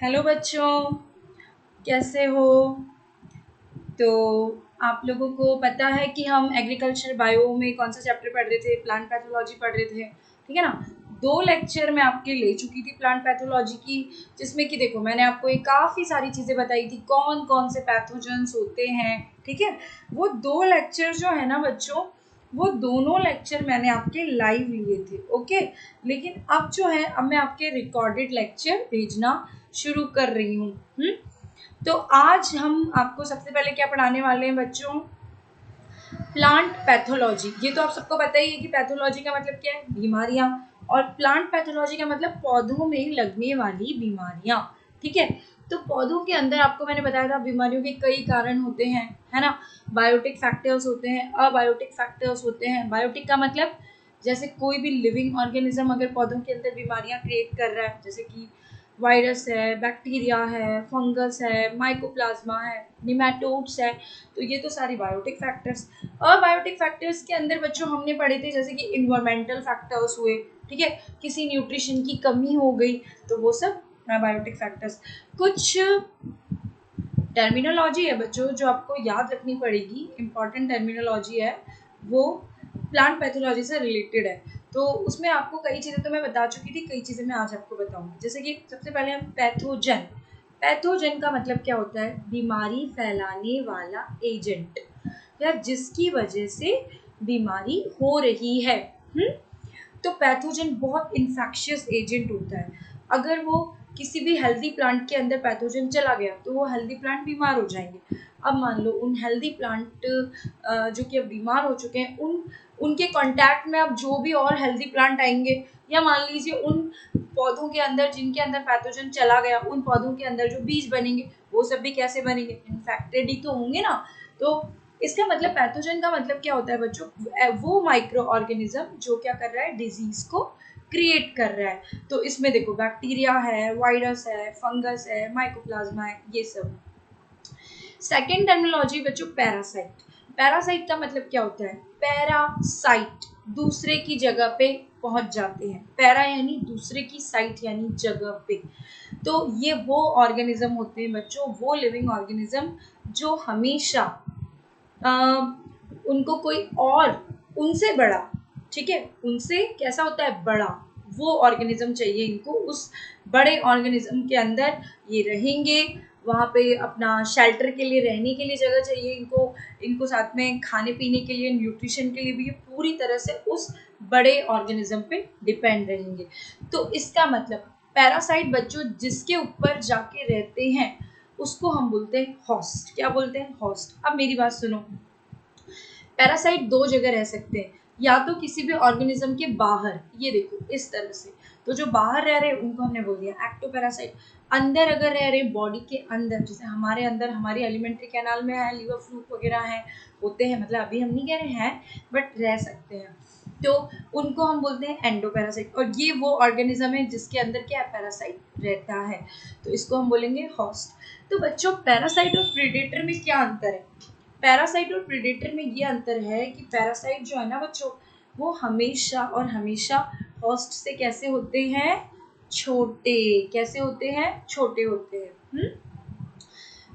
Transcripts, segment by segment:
Hello बच्चों, कैसे हो? तो आप लोगों को पता है कि हम एग्रीकल्चर बायो में कौन सा चैप्टर पढ़ रहे थे? प्लांट पैथोलॉजी पढ़ रहे थे, ठीक है ना। 2 लेक्चर मैं आपके ले चुकी थी प्लांट पैथोलॉजी की, जिसमें कि देखो मैंने आपको ये काफ़ी सारी चीज़ें बताई थी, कौन कौन से पैथोजेंस होते हैं, ठीक है। वो 2 लेक्चर जो है ना बच्चों, वो दोनों लेक्चर मैंने आपके लाइव लिए थे, ओके। लेकिन अब जो है, अब मैं आपके रिकॉर्डेड लेक्चर भेजना शुरू कर रही हूँ। तो आज हम आपको सबसे पहले क्या पढ़ाने वाले हैं बच्चों? Plant pathology. ये तो आप सबको पता ही है कि पैथोलॉजी का मतलब क्या है? बीमारियां। और प्लांट पैथोलॉजी का मतलब पौधों में लगने वाली बीमारियां, ठीक है। तो पौधों के अंदर आपको मैंने बताया था बीमारियों के कई कारण होते हैं, है ना। बायोटिक फैक्टर्स होते हैं, अबायोटिक फैक्टर्स होते हैं। बायोटिक का मतलब जैसे कोई भी लिविंग ऑर्गेनिज्म अगर पौधों के अंदर बीमारियां क्रिएट कर रहा है, जैसे कि वायरस है, बैक्टीरिया है, फंगस है, माइकोप्लाज्मा है, निमेटोड्स है, तो ये तो सारी बायोटिक फैक्टर्स। अबायोटिक फैक्टर्स के अंदर बच्चों हमने पढ़े थे जैसे कि इन्वायरमेंटल फैक्टर्स हुए, ठीक है। किसी न्यूट्रिशन की कमी हो गई तो वो सब अबायोटिक फैक्टर्स। कुछ टर्मिनोलॉजी है बच्चों जो आपको याद रखनी पड़ेगी, इंपॉर्टेंट टर्मिनोलॉजी है, वो प्लांट पैथोलॉजी से रिलेटेड है। तो उसमें आपको कई चीज़ें तो मैं बता चुकी थी, कई चीज़ें मैं आज आपको बताऊंगी। जैसे कि सबसे पहले हम पैथोजन। पैथोजन का मतलब क्या होता है? बीमारी फैलाने वाला एजेंट, या जिसकी वजह से बीमारी हो रही है। तो पैथोजन बहुत इन्फेक्शियस एजेंट होता है। अगर वो किसी भी हेल्दी प्लांट के अंदर पैथोजन चला गया तो वो हेल्दी प्लांट बीमार हो जाएंगे। अब मान लो उन हेल्दी प्लांट जो कि अब बीमार हो चुके हैं, उनके कांटेक्ट में अब जो भी और हेल्दी प्लांट आएंगे, या मान लीजिए उन पौधों के अंदर जिनके अंदर पैथोजन चला गया, उन पौधों के अंदर जो बीज बनेंगे वो सब भी कैसे बनेंगे? इन्फेक्टेड ही तो होंगे ना। तो इसका मतलब पैथोजन का मतलब क्या होता है बच्चों? वो माइक्रो ऑर्गेनिज्म जो क्या कर रहा है? डिजीज को क्रिएट कर रहा है। तो इसमें देखो बैक्टीरिया है, वायरस है, फंगस है, माइकोप्लाज्मा है, ये सब। सेकेंड टर्मिनोलॉजी बच्चों पैरासाइट। पैरासाइट का मतलब क्या होता है? पैरासाइट दूसरे की जगह पे पहुंच जाते हैं। पैरा यानी दूसरे की, साइट यानी जगह पे। तो ये वो ऑर्गेनिज्म होते हैं बच्चों, वो लिविंग ऑर्गेनिज्म जो हमेशा उनको कोई और उनसे बड़ा, ठीक है, उनसे कैसा होता है? बड़ा, वो ऑर्गेनिज्म चाहिए इनको। उस बड़े ऑर्गेनिज्म के अंदर ये रहेंगे, वहाँ पे अपना शेल्टर के लिए, रहने के लिए जगह चाहिए इनको, इनको साथ में खाने पीने के लिए, न्यूट्रिशन के लिए भी ये पूरी तरह से उस बड़े ऑर्गेनिज्म पे डिपेंड रहेंगे। तो इसका मतलब पैरासाइट बच्चों जिसके ऊपर जाके रहते हैं उसको हम बोलते हैं होस्ट। क्या बोलते हैं? होस्ट। अब मेरी बात सुनो, पैरासाइट 2 जगह रह सकते हैं, या तो किसी भी ऑर्गेनिज्म के बाहर, ये देखो इस तरह से। तो जो बाहर रह रहे हैं उनको हमने बोल दिया एक्टोपैरासाइट। अंदर अगर रह रहे, बॉडी के अंदर, जैसे हमारे अंदर हमारी एलिमेंट्री कैनाल में है, लीवर फ्लूक वगैरह है, होते हैं, मतलब अभी हम नहीं कह रहे हैं बट रह सकते हैं, तो उनको हम बोलते हैं एंडोपैरासाइट। और ये वो ऑर्गेनिज्म है जिसके अंदर क्या है? पैरासाइट रहता है, तो इसको हम बोलेंगे होस्ट। तो बच्चों पैरासाइट और प्रेडेटर में क्या अंतर है? पैरासाइट और प्रेडेटर में ये अंतर है कि पैरासाइट जो है ना बच्चों, वो हमेशा और हमेशा होस्ट से कैसे होते हैं? छोटे। कैसे होते हैं? छोटे होते हैं।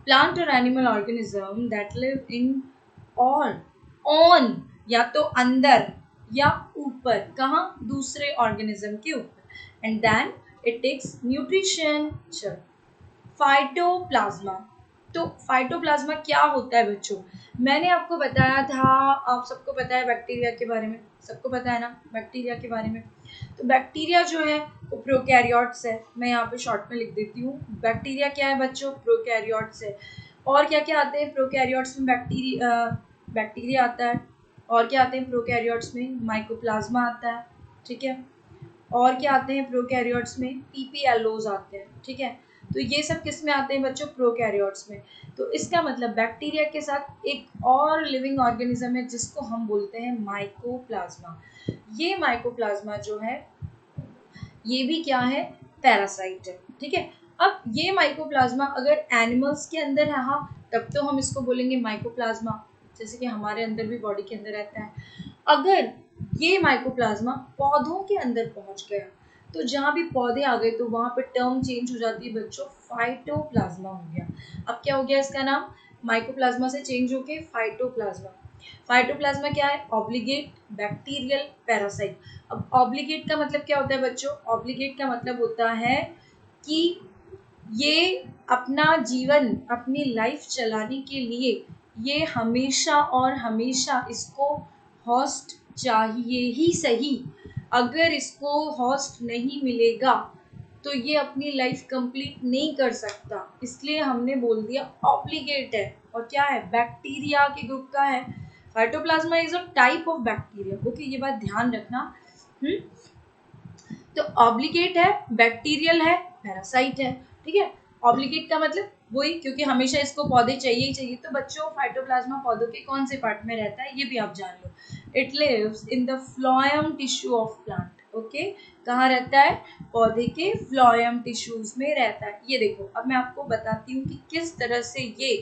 प्लांट और animal organism that live in और ऑन, या तो अंदर या ऊपर, कहाँ? दूसरे ऑर्गेनिज्म के ऊपर। And then it takes nutrition. Phytoplasma. तो फाइटोप्लाज्मा क्या होता है बच्चों? मैंने आपको बताया था, आप सबको पता है बैक्टीरिया के बारे में, सबको पता है ना बैक्टीरिया के बारे में। तो बैक्टीरिया जो है वो प्रोकैरियोट्स है। मैं यहाँ पे शॉर्ट में लिख देती हूँ, बैक्टीरिया क्या है बच्चों? प्रोकैरियोट्स है। और क्या क्या आते हैं प्रोकैरियोट्स में? बैक्टीरिया आता है। और क्या आते हैं प्रोकैरियोट्स में? माइकोप्लाज्मा आता है, ठीक है। और क्या आते हैं प्रोकैरियोट्स में? पीपीएलओज आते हैं, ठीक है। तो ये सब किस में आते हैं बच्चों? प्रोकैरियोट्स में। तो इसका मतलब बैक्टीरिया के साथ एक और लिविंग ऑर्गेनिज्म है जिसको हम बोलते हैं माइकोप्लाज्मा। ये माइकोप्लाज्मा जो है ये भी क्या है? पैरासाइट है, ठीक है। अब ये माइकोप्लाज्मा अगर एनिमल्स के अंदर रहा तब तो हम इसको बोलेंगे माइकोप्लाज्मा, जैसे कि हमारे अंदर भी बॉडी के अंदर रहता है। अगर ये माइकोप्लाज्मा पौधों के अंदर पहुंच गया, तो जहाँ भी पौधे आ गए तो वहां पे टर्म चेंज हो जाती है बच्चों, फाइटोप्लाज्मा हो गया। अब क्या हो गया इसका नाम, माइकोप्लाज्मा से चेंज होके फाइटोप्लाज्मा। फाइटोप्लाज्मा क्या है, ऑब्लिगेट बैक्टीरियल पैरासाइट। अब ऑब्लिगेट का मतलब क्या होता है बच्चों, ऑब्लिगेट का मतलब होता है कि ये अपना जीवन, अपनी लाइफ चलाने के लिए ये हमेशा और हमेशा इसको होस्ट चाहिए ही सही। अगर इसको होस्ट नहीं मिलेगा तो ये अपनी लाइफ कंप्लीट नहीं कर सकता, इसलिए हमने बोल दिया ऑब्लिगेट है। और क्या है, बैक्टीरिया के ग्रुप का है। Phytoplasma is a type of bacteria. Okay, ये बात ध्यान रखना। तो ऑब्लिगेट है, बैक्टीरियल है, पैरासाइट है। ठीक है, ऑब्लिगेट का मतलब वही, क्योंकि हमेशा इसको पौधे चाहिए ही चाहिए। तो बच्चों फाइटोप्लाज्मा पौधों के कौन से पार्ट में रहता है ये भी आप जान लो। It lives in the phloem tissue of plant. Okay, कहाँ रहता है, पौधे के फ्लोएम टिश्यूज में रहता है। ये देखो, अब मैं आपको बताती हूँ कि किस तरह से ये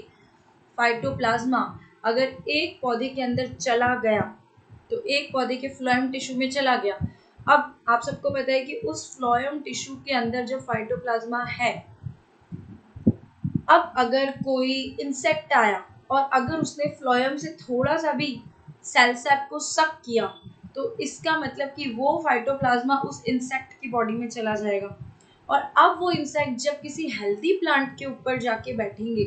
फाइटोप्लाज्मा अगर एक पौधे के अंदर चला गया, तो एक पौधे के फ्लोएम टिश्यू में चला गया। अब आप सबको पता है कि उस फ्लोएम टिश्यू के अंदर जब फाइटोप्लाज्मा है, अब अगर कोई इंसेक्ट आया और अगर उसने फ्लोएम से थोड़ा सा भी सेल सैप को सक किया, तो इसका मतलब कि वो फाइटोप्लाज्मा उस इंसेक्ट की बॉडी में चला जाएगा। और अब वो इंसेक्ट जब किसी हेल्दी प्लांट के ऊपर जाके बैठेंगे,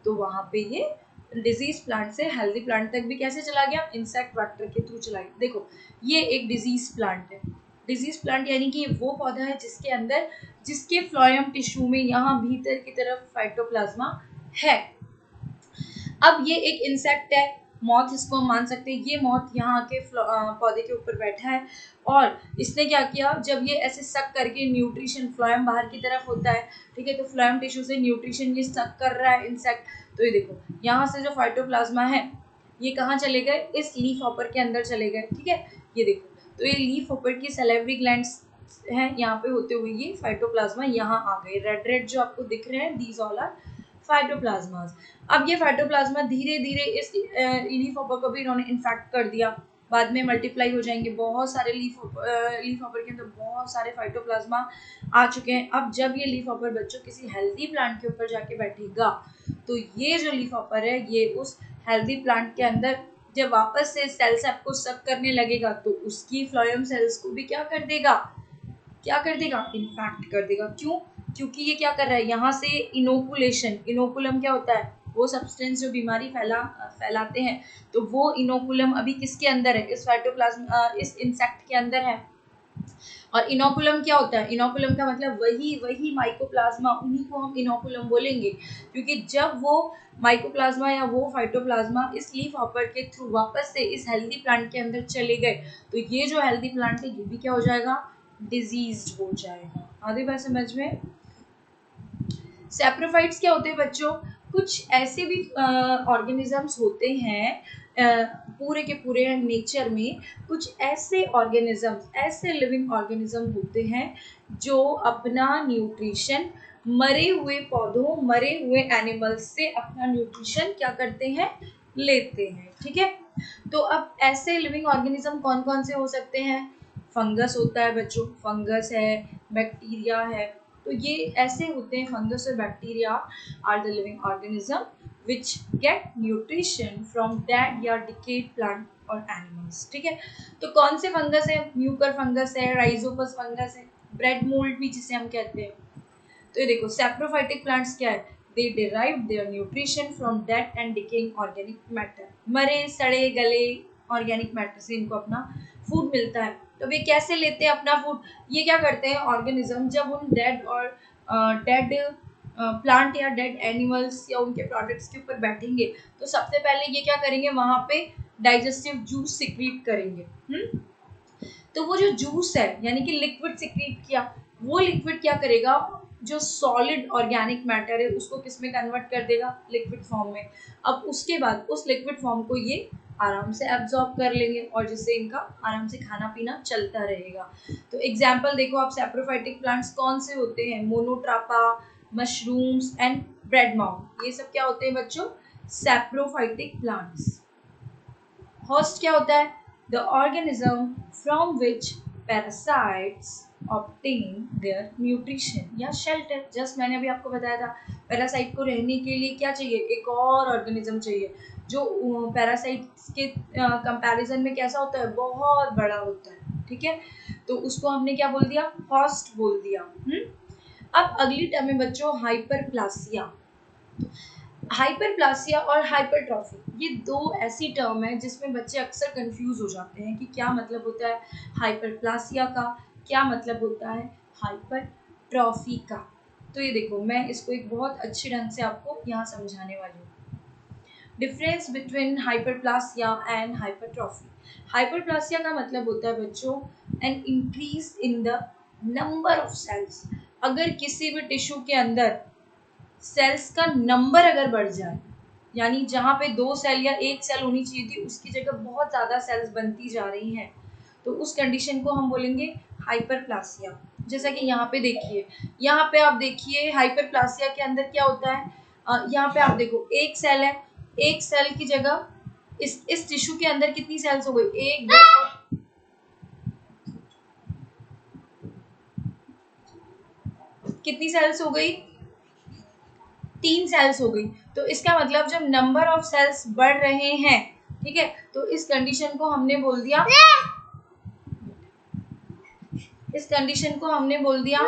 तो वहां पे ये डिजीज प्लांट से हेल्दी प्लांट तक भी कैसे चला गया, इंसेक्ट वेक्टर के थ्रू चला गया। देखो, ये एक डिजीज प्लांट है। डिजीज प्लांट यानी कि वो पौधा है जिसके अंदर, जिसके फ्लोएम टिश्यू में यहाँ भीतर की तरफ फाइटोप्लाज्मा है। अब ये एक इंसेक्ट है, मॉथ इसको हम मान सकते हैं। ये मॉथ यहाँ के पौधे के ऊपर बैठा है और इसने क्या किया, जब ये ऐसे सक करके न्यूट्रिशन, फ्लोएम बाहर की तरफ होता है, ठीक है, तो फ्लोएम टिश्यू से न्यूट्रिशन ये सक कर रहा है इंसेक्ट। तो ये देखो, यहाँ से जो फाइटोप्लाज्मा है ये कहाँ चले गए, इस लीफ हॉपर के अंदर चले गए। ठीक है, ये देखो, तो ये लीफ हॉपर की सैलिवरी ग्लैंड्स है, यहाँ पे होते हुए ये फाइटोप्लाज्मा यहाँ आ गए। रेड रेड जो आपको दिख रहे हैं, दीज ऑल आर फाइटोप्लाज्मास। अब ये फाइटोप्लाज्मा धीरे धीरे इस लीफ हॉपर को भी इन्होंने इन्फेक्ट कर दिया, बाद में मल्टीप्लाई हो जाएंगे। बहुत सारे लीफ हॉपर के अंदर बहुत सारे फाइटोप्लाज्मा आ चुके हैं। अब जब ये लीफ हॉपर बच्चों किसी हेल्दी प्लांट के ऊपर जाके बैठेगा, तो ये जो लीफ हॉपर है ये उस हेल्दी प्लांट के अंदर जब वापस से सेल सैप को सक करने लगेगा, तो उसकी फ्लोएम सेल्स को भी क्या कर देगा, इन्फेक्ट कर देगा। क्यों, क्योंकि ये क्या कर रहा है, यहाँ से इनोकुलेशन, इनोकुलम क्या होता है, वो सब्सटेंस जो बीमारी फैलाते हैं, तो वो इनोकुलम अभी किसके अंदर है, इस फाइटोप्लाज्मा, इस इंसेक्ट के अंदर है। और इनोकुलम क्या होता है, इनोकुलम का मतलब वही माइकोप्लाज्मा, उन्हीं को हम इनोकुलम बोलेंगे। क्योंकि जब वो माइकोप्लाज्मा या वो फाइटोप्लाज्मा इस लीफ हॉपर के थ्रू वापस से इस हेल्दी प्लांट के अंदर चले गए, तो ये जो हेल्दी प्लांट है ये भी क्या हो जाएगा, डिजीज हो जाएगा। आधी बात समझ में। सैप्रोफाइट्स क्या होते हैं बच्चों, कुछ ऐसे भी ऑर्गेनिजम्स होते हैं पूरे के पूरे नेचर में, कुछ ऐसे ऑर्गेनिजम्स, ऐसे लिविंग ऑर्गेनिज्म होते हैं जो अपना न्यूट्रिशन मरे हुए पौधों, मरे हुए एनिमल्स से अपना न्यूट्रिशन क्या करते हैं, लेते हैं। ठीक है, तो अब ऐसे लिविंग ऑर्गेनिज्म कौन कौन से हो सकते हैं, फंगस होता है बच्चों, फंगस है, बैक्टीरिया है। तो ये ऐसे होते हैं, फंगस और bacteria are the living organism which get nutrition from dead या decayed plant और animals। ठीक है, तो कौन से फंगस है, म्यूकर फंगस है, राइजोपस फंगस है, ब्रेड मोल्ड भी जिसे हम कहते हैं। तो ये देखो, सैप्रोफाइटिक प्लांट्स क्या है, they derive their nutrition from dead and decaying organic matter. मरे सड़े गले ऑर्गेनिक मैटर से इनको अपना फूड मिलता है। तो वे कैसे लेते हैं अपना फूड, ये क्या करते हैं ऑर्गेनिज्म, जब उन डेड और डेड प्लांट या डेड एनिमल्स या उनके प्रोडक्ट्स के ऊपर बैठेंगे, तो सबसे पहले ये क्या करेंगे, वहां पे डाइजेस्टिव जूस सिक्रीट करेंगे। तो वो जो जूस है यानी कि लिक्विड सिक्रीट किया, वो लिक्विड क्या करेगा, जो सॉलिड ऑर्गेनिक मैटर है उसको किस में कन्वर्ट कर देगा, लिक्विड फॉर्म में। अब उसके बाद उस लिक्विड फॉर्म को ये आराम से एब्जॉर्ब कर लेंगे और जिससे इनका आराम से खाना पीना चलता रहेगा। तो एग्जाम्पल देखो आप, सैप्रोफाइटिक प्लांट्स कौन से होते हैं, मोनोट्रापा, मशरूम्स एंड ब्रेड माउथ, ये सब क्या होते हैं बच्चों, सैप्रोफाइटिक प्लांट्स। होस्ट क्या होता है, the organism from which parasites obtain their nutrition या शेल्टर। जस्ट मैंने अभी आपको बताया था पैरासाइट को रहने के लिए क्या चाहिए, एक और ऑर्गेनिज्म चाहिए जो पैरासाइट्स के कंपैरिजन में कैसा होता है, बहुत बड़ा होता है, ठीक है। तो उसको हमने क्या बोल दिया, होस्ट बोल दिया। अब अगली टर्म है बच्चों हाइपरप्लासिया। हाइपरप्लासिया और हाइपरट्रॉफी, ये दो ऐसी टर्म है जिसमें बच्चे अक्सर कंफ्यूज हो जाते हैं कि क्या मतलब होता है हाइपरप्लासिया का, क्या मतलब होता है हाइपरट्रॉफी का। तो ये देखो मैं इसको एक बहुत अच्छे ढंग से आपको यहाँ समझाने वाली हूँ। Difference between hyperplasia and hypertrophy. Hyperplasia का मतलब होता है बच्चों an increase in the number of cells. अगर किसी भी टिश्यू के अंदर सेल्स का नंबर अगर बढ़ जाए, यानी जहाँ पे 2 सेल या 1 सेल होनी चाहिए थी उसकी जगह बहुत ज़्यादा सेल्स बनती जा रही हैं, तो उस कंडीशन को हम बोलेंगे हाइपरप्लासिया। जैसा कि यहाँ पे देखिए, यहाँ पे आप देखिए हाइपरप्लासिया के अंदर क्या होता है, यहाँ पे आप देखो एक सेल है, एक सेल की जगह इस टिश्यू के अंदर कितनी सेल्स हो गई, 1 2 कितनी सेल्स हो गई, 3 सेल्स हो गई। तो इसका मतलब जब नंबर ऑफ सेल्स बढ़ रहे हैं, ठीक है, तो इस कंडीशन को हमने बोल दिया, इस कंडीशन को हमने बोल दिया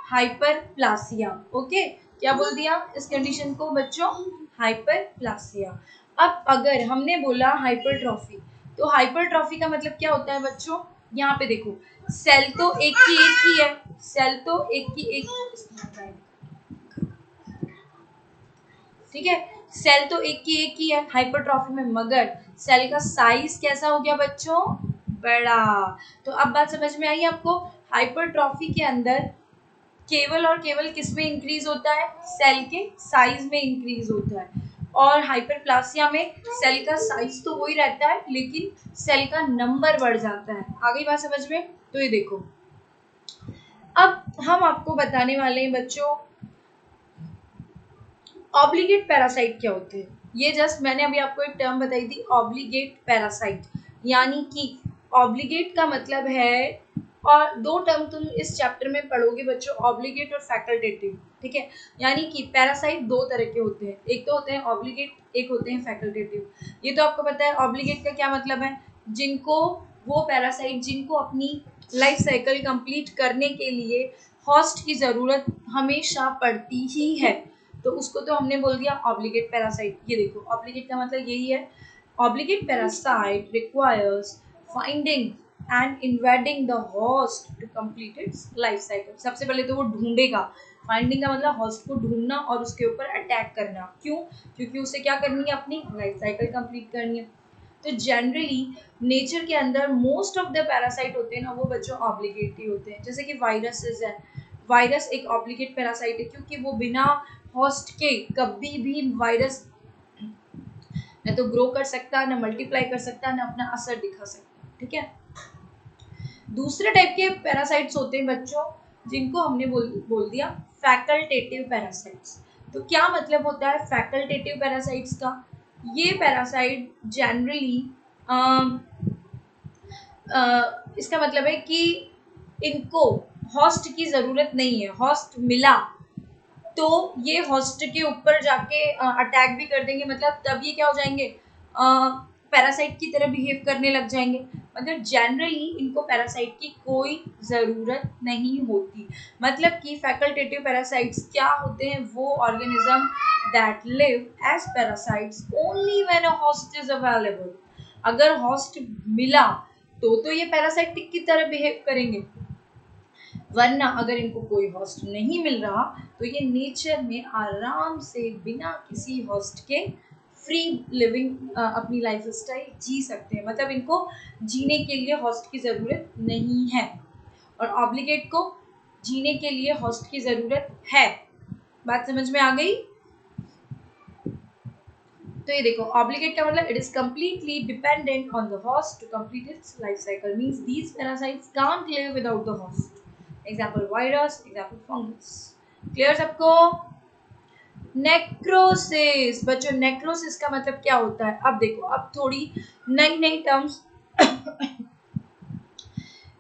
हाइपरप्लासिया। ओके, क्या बोल दिया इस कंडीशन को बच्चों, हाइपरप्लासिया। अब अगर हमने बोला हाइपरट्रॉफी, तो हाइपरट्रॉफी का मतलब क्या होता है बच्चों, यहाँ पे देखो सेल तो एक ही है, सेल तो एक की एक, ठीक है, सेल तो एक ही है हाइपरट्रॉफी में, मगर सेल का साइज कैसा हो गया बच्चों, बड़ा। तो अब बात समझ में आई आपको, हाइपरट्रॉफी के अंदर केवल और केवल किस में इंक्रीज होता है, सेल के साइज में इंक्रीज होता है, और हाइपरप्लासिया में सेल का साइज तो वही रहता है लेकिन सेल का नंबर बढ़ जाता है। आ गई बात समझ में। तो ये देखो अब हम आपको बताने वाले हैं बच्चों ऑब्लिगेट पैरासाइट क्या होते हैं। ये जस्ट मैंने अभी आपको एक टर्म बताई थी ऑब्लिगेट पैरासाइट, यानी कि ऑब्लिगेट का मतलब है, और दो टर्म तुम इस चैप्टर में पढ़ोगे बच्चों, ऑब्लिगेट और फैकल्टेटिव, ठीक है। यानी कि पैरासाइट दो तरह के होते हैं, एक तो होते हैं ऑब्लिगेट, एक होते हैं फैकल्टेटिव। ये तो आपको पता है ऑब्लिगेट का क्या मतलब है, जिनको वो पैरासाइट जिनको अपनी लाइफ साइकिल कंप्लीट करने के लिए होस्ट की जरूरत हमेशा पड़ती ही है, तो उसको तो हमने बोल दिया ऑब्लिगेट पैरासाइट। ये देखो ऑब्लिगेट का मतलब यही है, obligate parasite requires finding and invading the host to complete its life cycle. सबसे पहले तो वो ढूंढेगा, फाइंडिंग का मतलब होस्ट को ढूंढना और उसके ऊपर अटैक करना। क्यों, क्योंकि उसे क्या करनी है, अपनी लाइफ साइकिल कंप्लीट करनी है। तो जनरली नेचर के अंदर मोस्ट ऑफ द पैरासाइट होते हैं ना, वो बच्चों ऑब्लिगेट ही होते हैं। जैसे कि वायरसेस है, वायरस एक ऑब्लिगेट पैरासाइट है क्योंकि वो बिना होस्ट के कभी भी वायरस न तो ग्रो कर सकता, न मल्टीप्लाई कर सकता, न अपना असर दिखा सकता, ठीक है। दूसरे टाइप के पैरासाइट्स होते हैं बच्चों जिनको हमने बोल दिया फैकल्टेटिव पैरासाइट्स। तो क्या मतलब होता है फैकल्टेटिव पैरासाइट्स का, ये पैरासाइट जनरली इसका मतलब है कि इनको होस्ट की जरूरत नहीं है, होस्ट मिला तो ये होस्ट के ऊपर जाके अटैक भी कर देंगे, मतलब तब ये क्या हो जाएंगे, पैरासाइट की तरह बिहेव करने लग जाएंगे, मगर जनरली इनको पैरासाइट की कोई ज़रूरत नहीं होती। मतलब कि फैकल्टेटिव पैरासाइट्स क्या होते हैं, वो organism that live as parasites only when a host is available. अगर होस्ट मिला तो ये पैरासाइटिक की तरह बिहेव करेंगे, वरना अगर इनको कोई होस्ट नहीं मिल रहा तो ये नेचर में आराम से बिना किसी होस्ट के फ्री लिविंग अपनी लाइफ स्टाइल जी सकते हैं। मतलब इनको जीने के लिए होस्ट की ज़रूरत नहीं है, और ऑब्लिगेट को जीने के लिए होस्ट की ज़रूरत है। बात समझ में आ गई। तो ये देखो ऑब्लिगेट का मतलब it is completely dependent on the host to complete its life cycle, means these parasites can't live without the host. Example virus, example fungus. Clear सबको। नेक्रोसिस बच्चों, नेक्रोसिस का मतलब क्या होता है, अब देखो अब थोड़ी नई नई टर्म्स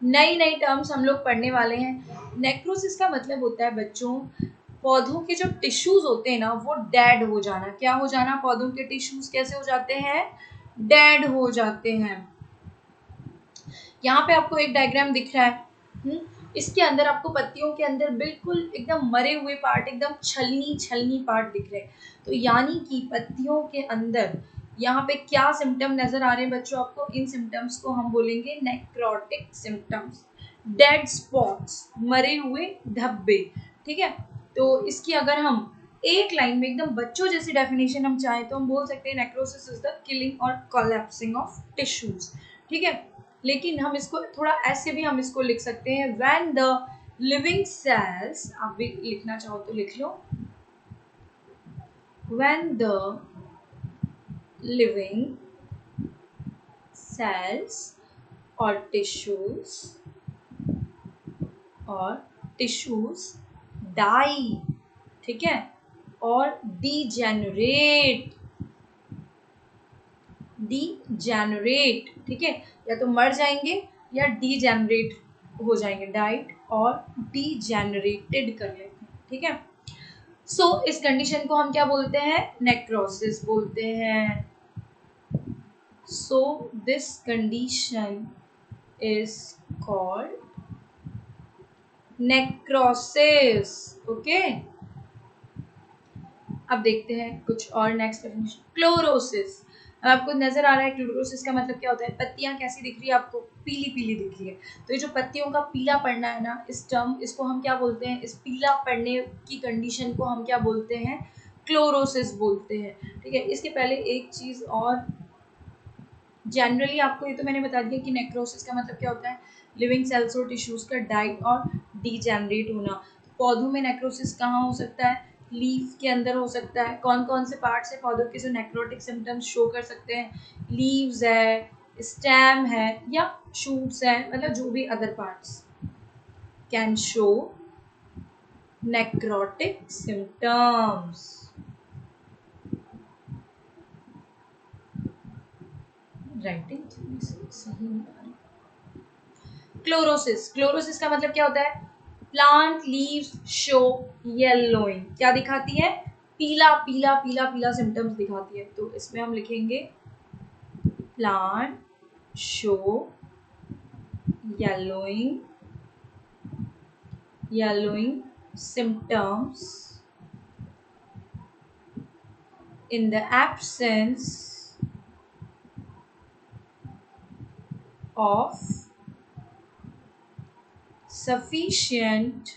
नई नई टर्म्स हम लोग पढ़ने वाले हैं। नेक्रोसिस का मतलब होता है बच्चों, पौधों के जो टिश्यूज होते हैं ना वो डेड हो जाना। क्या हो जाना? पौधों के टिश्यूज कैसे हो जाते हैं? डेड हो जाते हैं। यहाँ पे आपको एक डायग्राम दिख रहा है, इसके अंदर आपको पत्तियों के अंदर बिल्कुल एकदम मरे हुए पार्ट, एकदम छलनी छलनी पार्ट दिख रहे हैं। तो यानी कि पत्तियों के अंदर यहाँ पे क्या सिम्टम नजर आ रहे हैं बच्चों आपको? इन सिम्टम्स को हम बोलेंगे नेक्रोटिक सिम्टम्स, डेड स्पॉट्स, मरे हुए धब्बे। ठीक है, तो इसकी अगर हम एक लाइन में एकदम बच्चों जैसी डेफिनेशन हम चाहें तो हम बोल सकते हैं नेक्रोसिस इज द किलिंग और कोलैप्सिंग ऑफ टिश्यूज। ठीक है, लेकिन हम इसको थोड़ा ऐसे भी हम इसको लिख सकते हैं, व्हेन द लिविंग सेल्स, आप भी लिखना चाहो तो लिख लो, व्हेन द लिविंग सेल्स और टिश्यूज डाई, ठीक है, और डीजेनरेट, ठीक है, या तो मर जाएंगे या डीजेनरेट हो जाएंगे, डाइट और डीजेनरेटेड कर लेते हैं। ठीक है, सो इस कंडीशन को हम क्या बोलते हैं? नेक्रोसिस बोलते हैं। So this condition is called necrosis. Okay, अब देखते हैं कुछ और नेक्स्ट डेफिनेशन, क्लोरोसिस। आपको नजर आ रहा है क्लोरोसिस का मतलब क्या होता है? पत्तियां कैसी दिख रही है आपको? पीली पीली दिख रही है। तो ये जो पत्तियों का पीला पड़ना है ना, इस टर्म, इसको हम क्या बोलते हैं? इस पीला पड़ने की कंडीशन को हम क्या बोलते हैं? क्लोरोसिस बोलते हैं। ठीक है, इसके पहले एक चीज और, जनरली आपको ये तो मैंने बता दिया कि नेक्रोसिस का मतलब क्या होता है, लिविंग सेल्स और टिश्यूज का डाइट और डीजेनरेट होना। पौधों में नेक्रोसिस कहाँ हो सकता है? लीफ के अंदर हो सकता है। कौन कौन से पार्ट्स है पौधों के जो नेक्रोटिक सिम्टम्स शो कर सकते हैं? लीव्स है, स्टेम है, या शूट्स है, मतलब जो भी other parts can show necrotic symptoms. Writing सही नहीं आ रही। क्लोरोसिस, क्लोरोसिस का मतलब क्या होता है? प्लांट लीव्स शो येलोइंग, क्या दिखाती है? पीला पीला पीला पीला सिम्टम्स दिखाती है। तो इसमें हम लिखेंगे plant show yellowing, yellowing symptoms in the absence of sufficient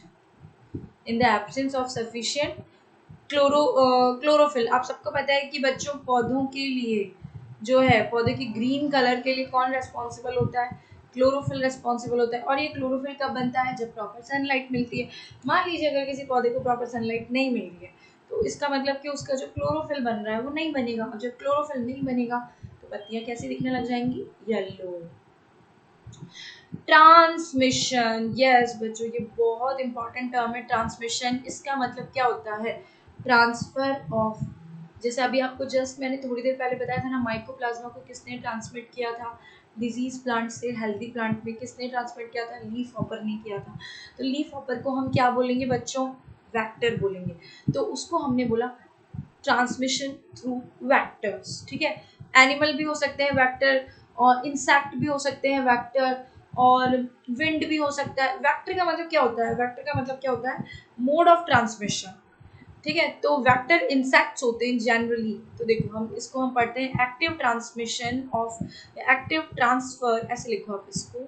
chlorophyll. आप सबको पता है कि बच्चों पौधों के लिए जो है, पौधे की ग्रीन कलर के लिए कौन रेस्पॉन्सिबल होता है? क्लोरोफिल रेस्पॉन्सिबल होता है। और ये क्लोरोफिल कब बनता है? जब प्रॉपर सनलाइट मिलती है। मान लीजिए अगर किसी पौधे को प्रॉपर सनलाइट नहीं मिल रही है तो इसका मतलब कि उसका जो क्लोरोफिल बन रहा है वो नहीं बनेगा, और जब क्लोरोफिल नहीं बनेगा तो पत्तियां कैसी दिखने लग जाएंगी? येलो। ट्रांसमिशन, यस बच्चों, ये बहुत इंपॉर्टेंट टर्म है ट्रांसमिशन। इसका मतलब क्या होता है? ट्रांसफर ऑफ, जैसे अभी आपको जस्ट मैंने थोड़ी देर पहले बताया था ना, माइकोप्लाज्मा को किसने ट्रांसमिट किया था डिजीज प्लांट से हेल्दी प्लांट में? किसने ट्रांसमिट किया था? लीफ हॉपर ने किया था। तो लीफ हॉपर को हम क्या बोलेंगे बच्चों? वेक्टर बोलेंगे। तो उसको हमने बोला ट्रांसमिशन थ्रू वेक्टर्स। ठीक है, एनिमल भी हो सकते हैं वेक्टर, और इंसेक्ट भी हो सकते हैं वेक्टर, और विंड भी हो सकता है। वेक्टर का मतलब क्या होता है? वेक्टर का मतलब क्या होता है? Mode of transmission. ठीक है, तो वेक्टर इंसेक्ट्स होते हैं जनरली। तो देखो हम इसको हम पढ़ते हैं active transmission of, active transfer, ऐसे लिखो आप इसको।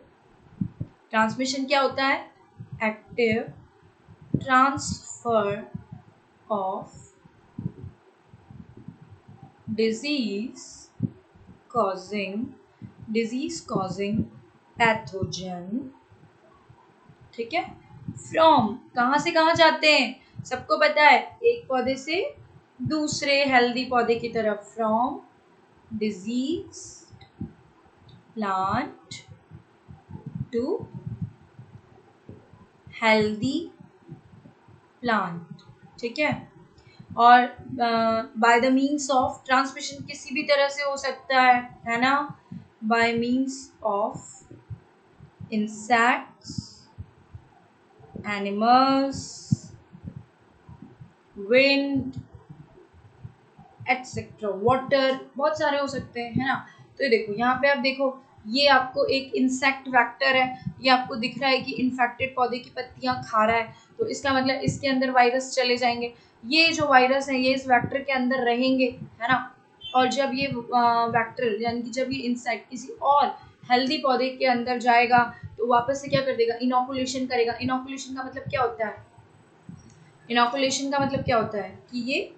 ट्रांसमिशन क्या होता है? Active transfer of disease causing pathogen. ठीक है, फ्रॉम, कहाँ से कहाँ जाते हैं? सबको पता है, एक पौधे से दूसरे हेल्दी पौधे की तरफ। From disease plant to healthy plant. ठीक है, और by the means of, transmission किसी भी तरह से हो सकता है ना? By means of insects, animals, wind, etcetera, water, बहुत सारे हो सकते हैं, है ना। तो ये देखो यहाँ पे आप देखो, ये आपको एक इंसेक्ट वेक्टर है, ये आपको दिख रहा है कि इन्फेक्टेड पौधे की पत्तियां खा रहा है, तो इसका मतलब इसके अंदर वायरस चले जाएंगे। ये जो वायरस है ये इस वेक्टर के अंदर रहेंगे, है ना। और जब ये वेक्टर यानी कि जब ये इंसेक्ट किसी और हेल्दी पौधे के अंदर जाएगा तो वापस से क्या कर देगा, इनोकुलेशन करेगा। इनोकुलेशन का मतलब क्या होता है, इनोकुलेशन का मतलब क्या होता है कि ये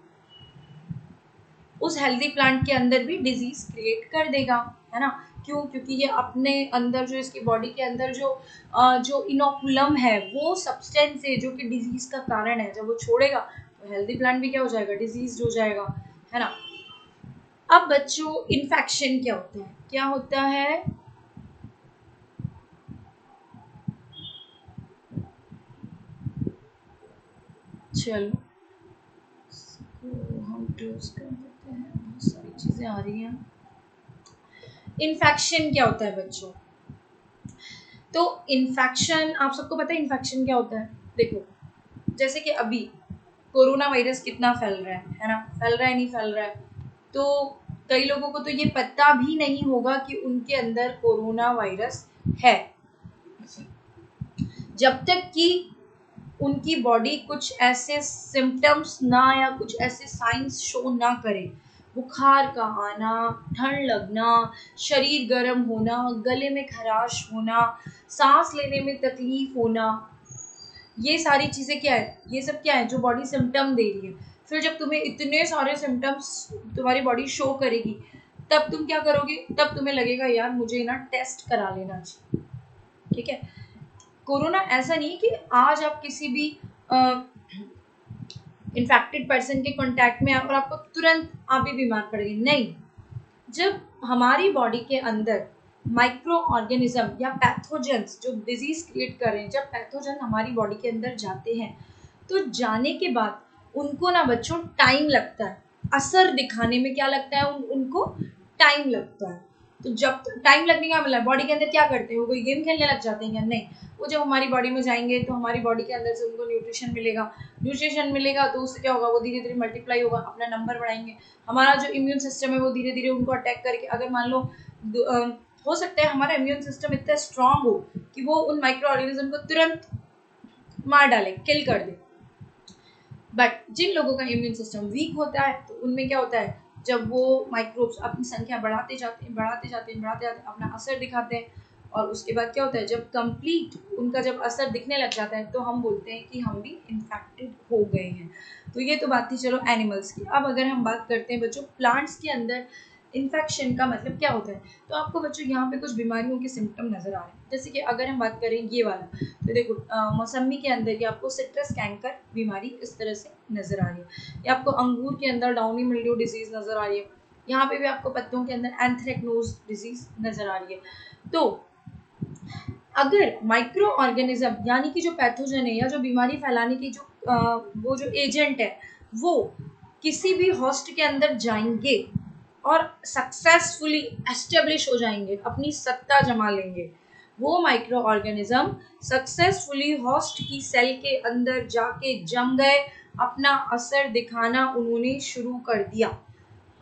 उस हेल्दी प्लांट के अंदर भी डिजीज क्रिएट कर देगा, है ना। क्यों, क्योंकि ये अपने अंदर जो इसकी बॉडी के अंदर जो इनोकुलम है वो सब्सटेंस है जो कि डिजीज का कारण है, जब वो छोड़ेगा तो हेल्दी प्लांट भी क्या हो जाएगा, डिजीज हो जाएगा, है ना। अब बच्चों इन्फेक्शन क्या होता है, क्या होता है, चलो हम ट्रेस कर देते हैं, बहुत सारी चीजें आ रही हैं। इन्फेक्शन क्या होता है बच्चों, तो इन्फेक्शन आप सबको पता है इन्फेक्शन क्या होता है। देखो जैसे कि अभी कोरोना वायरस कितना फैल रहा है ना, फैल रहा है नहीं फैल रहा है, तो कई लोगों को तो ये पता भी नहीं होगा कि उनके अंदर कोरोना वायरस है, जब तक कि उनकी बॉडी कुछ ऐसे सिम्टम्स ना या कुछ ऐसे साइंस शो ना करे। बुखार का आना, ठंड लगना, शरीर गर्म होना, गले में खराश होना, सांस लेने में तकलीफ होना, ये सारी चीज़ें क्या है, ये सब क्या है जो बॉडी सिम्टम दे रही है। फिर जब तुम्हें इतने सारे सिम्टम्स तुम्हारी बॉडी शो करेगी तब तुम क्या करोगे, तब तुम्हें लगेगा यार मुझे ना टेस्ट करा लेना चाहिए, ठीक है। कोरोना ऐसा नहीं कि आज आप किसी भी इन्फेक्टेड पर्सन के कांटेक्ट में और आपको तुरंत आप भी बीमार पड़ गए, नहीं। जब हमारी बॉडी के अंदर माइक्रो ऑर्गेनिज्म या पैथोजेंस जो डिजीज क्रिएट कर रहे हैं, जब पैथोजन हमारी बॉडी के अंदर जाते हैं तो जाने के बाद उनको ना बच्चों टाइम लगता है, असर दिखाने में क्या लगता है, उनको टाइम लगता है। तो जब टाइम लगने का मतलब बॉडी के अंदर क्या करते हैं, वो कोई गेम खेलने लग जाते हैं या नहीं, वो जब हमारी बॉडी में जाएंगे तो हमारी बॉडी के अंदर से उनको न्यूट्रिशन मिलेगा तो उससे क्या होगा, वो धीरे धीरे मल्टीप्लाई होगा, अपना नंबर बढ़ाएंगे। हमारा जो इम्यून सिस्टम है वो धीरे धीरे उनको अटैक करके, अगर मान लो हो सकता है हमारा इम्यून सिस्टम इतना स्ट्रांग हो कि वो उन माइक्रो ऑर्गेनिज्म को तुरंत मार डाले, किल कर दे। बट जिन लोगों का इम्यून सिस्टम वीक होता है तो उनमें क्या होता है, जब वो माइक्रोब्स अपनी संख्या बढ़ाते जाते हैं अपना असर दिखाते हैं, और उसके बाद क्या होता है, जब कंप्लीट उनका जब असर दिखने लग जाता है तो हम बोलते हैं कि हम भी इन्फेक्टेड हो गए हैं। तो ये तो बात थी चलो एनिमल्स की। अब अगर हम बात करते हैं बच्चों प्लांट्स के अंदर इन्फेक्शन का मतलब क्या होता है, तो आपको बच्चों यहाँ पे कुछ बीमारियों के सिम्टम नजर आ रहे हैं। जैसे कि अगर हम बात करें ये वाला, तो देखो मौसमी के अंदर ये आपको सिट्रस कैंकर बीमारी इस तरह से नजर आ रही है, या आपको अंगूर के अंदर डाउनी मिल्ड्यू डिजीज नजर आ रही है, यहाँ पे भी आपको पत्तों के अंदर एंथ्रेक्नोज डिजीज नजर आ रही है। तो अगर माइक्रो ऑर्गेनिज्म यानी कि जो पैथोजन है या जो बीमारी फैलाने की जो वो जो एजेंट है वो किसी भी होस्ट के अंदर जाएंगे और सक्सेसफुली एस्टेब्लिश हो जाएंगे, अपनी सत्ता जमा लेंगे, वो माइक्रो ऑर्गेनिज्म सक्सेसफुली होस्ट की सेल के अंदर जाके जम गए, अपना असर दिखाना उन्होंने शुरू कर दिया,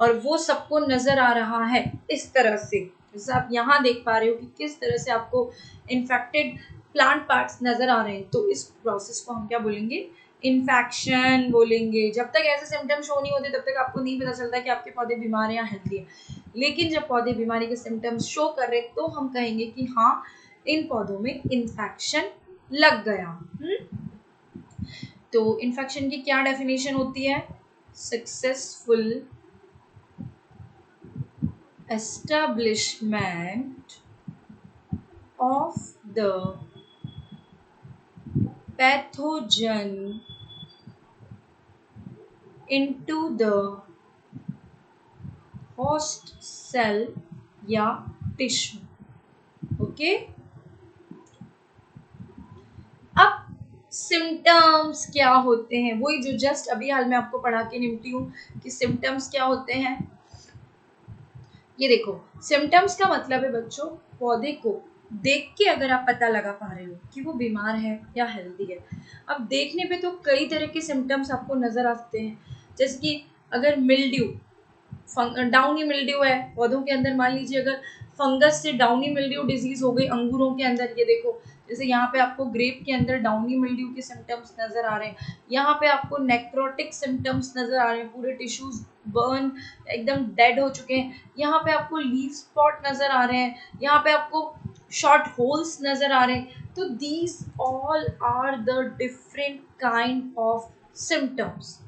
और वो सबको नजर आ रहा है इस तरह से। जैसे आप यहाँ देख पा रहे हो कि किस तरह से आपको इन्फेक्टेड प्लांट पार्ट्स नजर आ रहे हैं, तो इस प्रोसेस को हम क्या बोलेंगे, इन्फेक्शन बोलेंगे। जब तक ऐसे सिम्टम्स शो नहीं होते तब तक आपको नहीं पता चलता कि आपके पौधे बीमार हैं या हेल्दी है, लेकिन जब पौधे बीमारी के सिम्टम्स शो कर रहे तो हम कहेंगे कि हाँ इन पौधों में इन्फेक्शन लग गया। तो इन्फेक्शन की क्या डेफिनेशन होती है, successful establishment of the pathogen into the host cell या टिश्यू। ओके, अब सिम्टम्स क्या होते हैं, वही जो जस्ट अभी हाल में आपको पढ़ा के निपटी हूँ कि सिम्टम्स क्या होते हैं। ये देखो सिम्टम्स का मतलब है बच्चों पौधे को देख के अगर आप पता लगा पा रहे हो कि वो बीमार है या हेल्दी है। अब देखने पे तो कई तरह के सिम्टम्स आपको नज़र आते हैं, जैसे कि अगर मिल्ड्यू, डाउनी मिल्ड्यू है पौधों के अंदर, मान लीजिए अगर फंगस से डाउनी मिल्ड्यू डिजीज हो गई अंगूरों के अंदर, ये देखो जैसे यहाँ पे आपको ग्रेप के अंदर डाउनी मिल्ड्यू के सिम्टम्स नजर आ रहे हैं, यहाँ पे आपको नेक्रोटिक सिम्टम्स नजर आ रहे हैं, पूरे टिश्यूज बर्न एकदम डेड हो चुके हैं, यहाँ पे आपको लीफ स्पॉट नजर आ रहे हैं, यहाँ पे आपको शॉर्ट होल्स नजर आ रहे हैं। तो these all are the different kind of symptoms.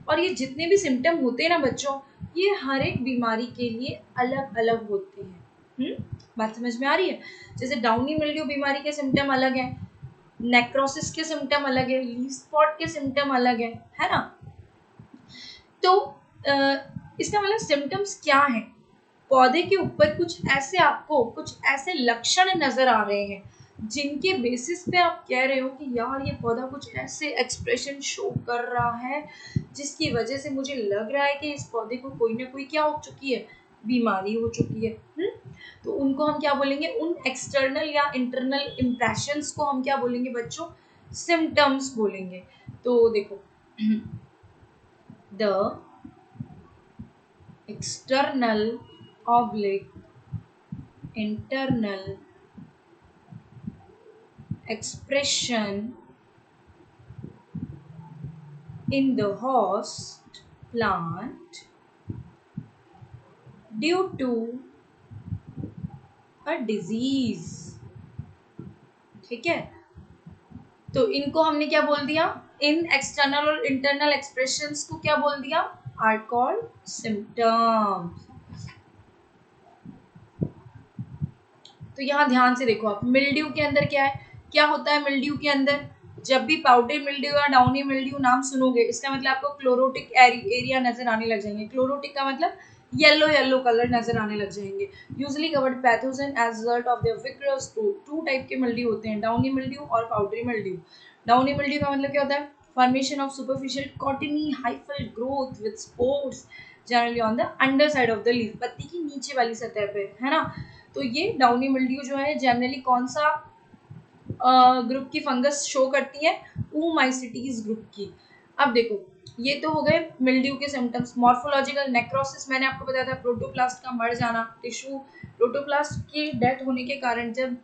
और ये जितने भी सिम्टम होते हैं ना बच्चों, ये हर एक बीमारी के लिए अलग अलग होते हैं। बात समझ में आ रही है? जैसे डाउनी मिल्ड्यू बीमारी के सिम्टम अलग है, नेक्रोसिस के सिम्टम अलग है, लीफ स्पॉट के सिम्टम अलग है ना? तो इसका मतलब सिम्टम्स क्या है? पौधे के ऊपर कुछ ऐसे लक्षण नजर आ रहे हैं जिनके बेसिस पे आप कह रहे हो कि यार ये पौधा कुछ ऐसे एक्सप्रेशन शो कर रहा है जिसकी वजह से मुझे लग रहा है कि इस पौधे को कोई ना कोई क्या हो चुकी है, बीमारी हो चुकी है। तो उनको हम क्या बोलेंगे? उन एक्सटर्नल या इंटरनल इम्प्रेशंस को हम क्या बोलेंगे बच्चों? सिम्टम्स बोलेंगे। तो देखो the external oblique internal expression in the host plant due to a disease। ठीक है, तो इनको हमने क्या बोल दिया? इन एक्सटर्नल और इंटरनल एक्सप्रेशंस को क्या बोल दिया? Are called symptoms. तो यहाँ ध्यान से देखो आप, मिल्ड्यू के अंदर क्या है, क्या होता है मिल्ड्यू के अंदर? जब भी पाउडर मिल्ड्यू या डाउनी मिल्ड्यू नाम सुनोगे, इसका मतलब आपको क्लोरोटिक एरिया नजर आने लग जाएंगे। क्लोरोटिक का मतलब येलो येलो कलर नजर आने लग जाएंगे। Usually covered pathogen as result of the vigorous growth. Two type के मिल्ड्यू होते हैं, डाउनी मिल्ड्यू और पाउडरी मिल्ड्यू। डाउनी मिल्ड्यू का मतलब क्या होता है? Formation of superficial cottony hyphal growth with spores generally on the under side of the leaf, पत्ती की नीचे वाली सतह पे, है ना? तो ये डाउनी मिल्ड्यू जो है जनरली कौन सा ग्रुप की फंगस शो करती है? ओमाइसिटीज ग्रुप की। अब देखो ये तो हो गए मिल्ड्यू के सिम्टम्स। मॉर्फोलॉजिकल नेक्रोसिस मैंने आपको बताया था, प्रोटोप्लास्ट का मर जाना, टिश्यू प्रोटोप्लास्ट की डेथ होने के कारण जब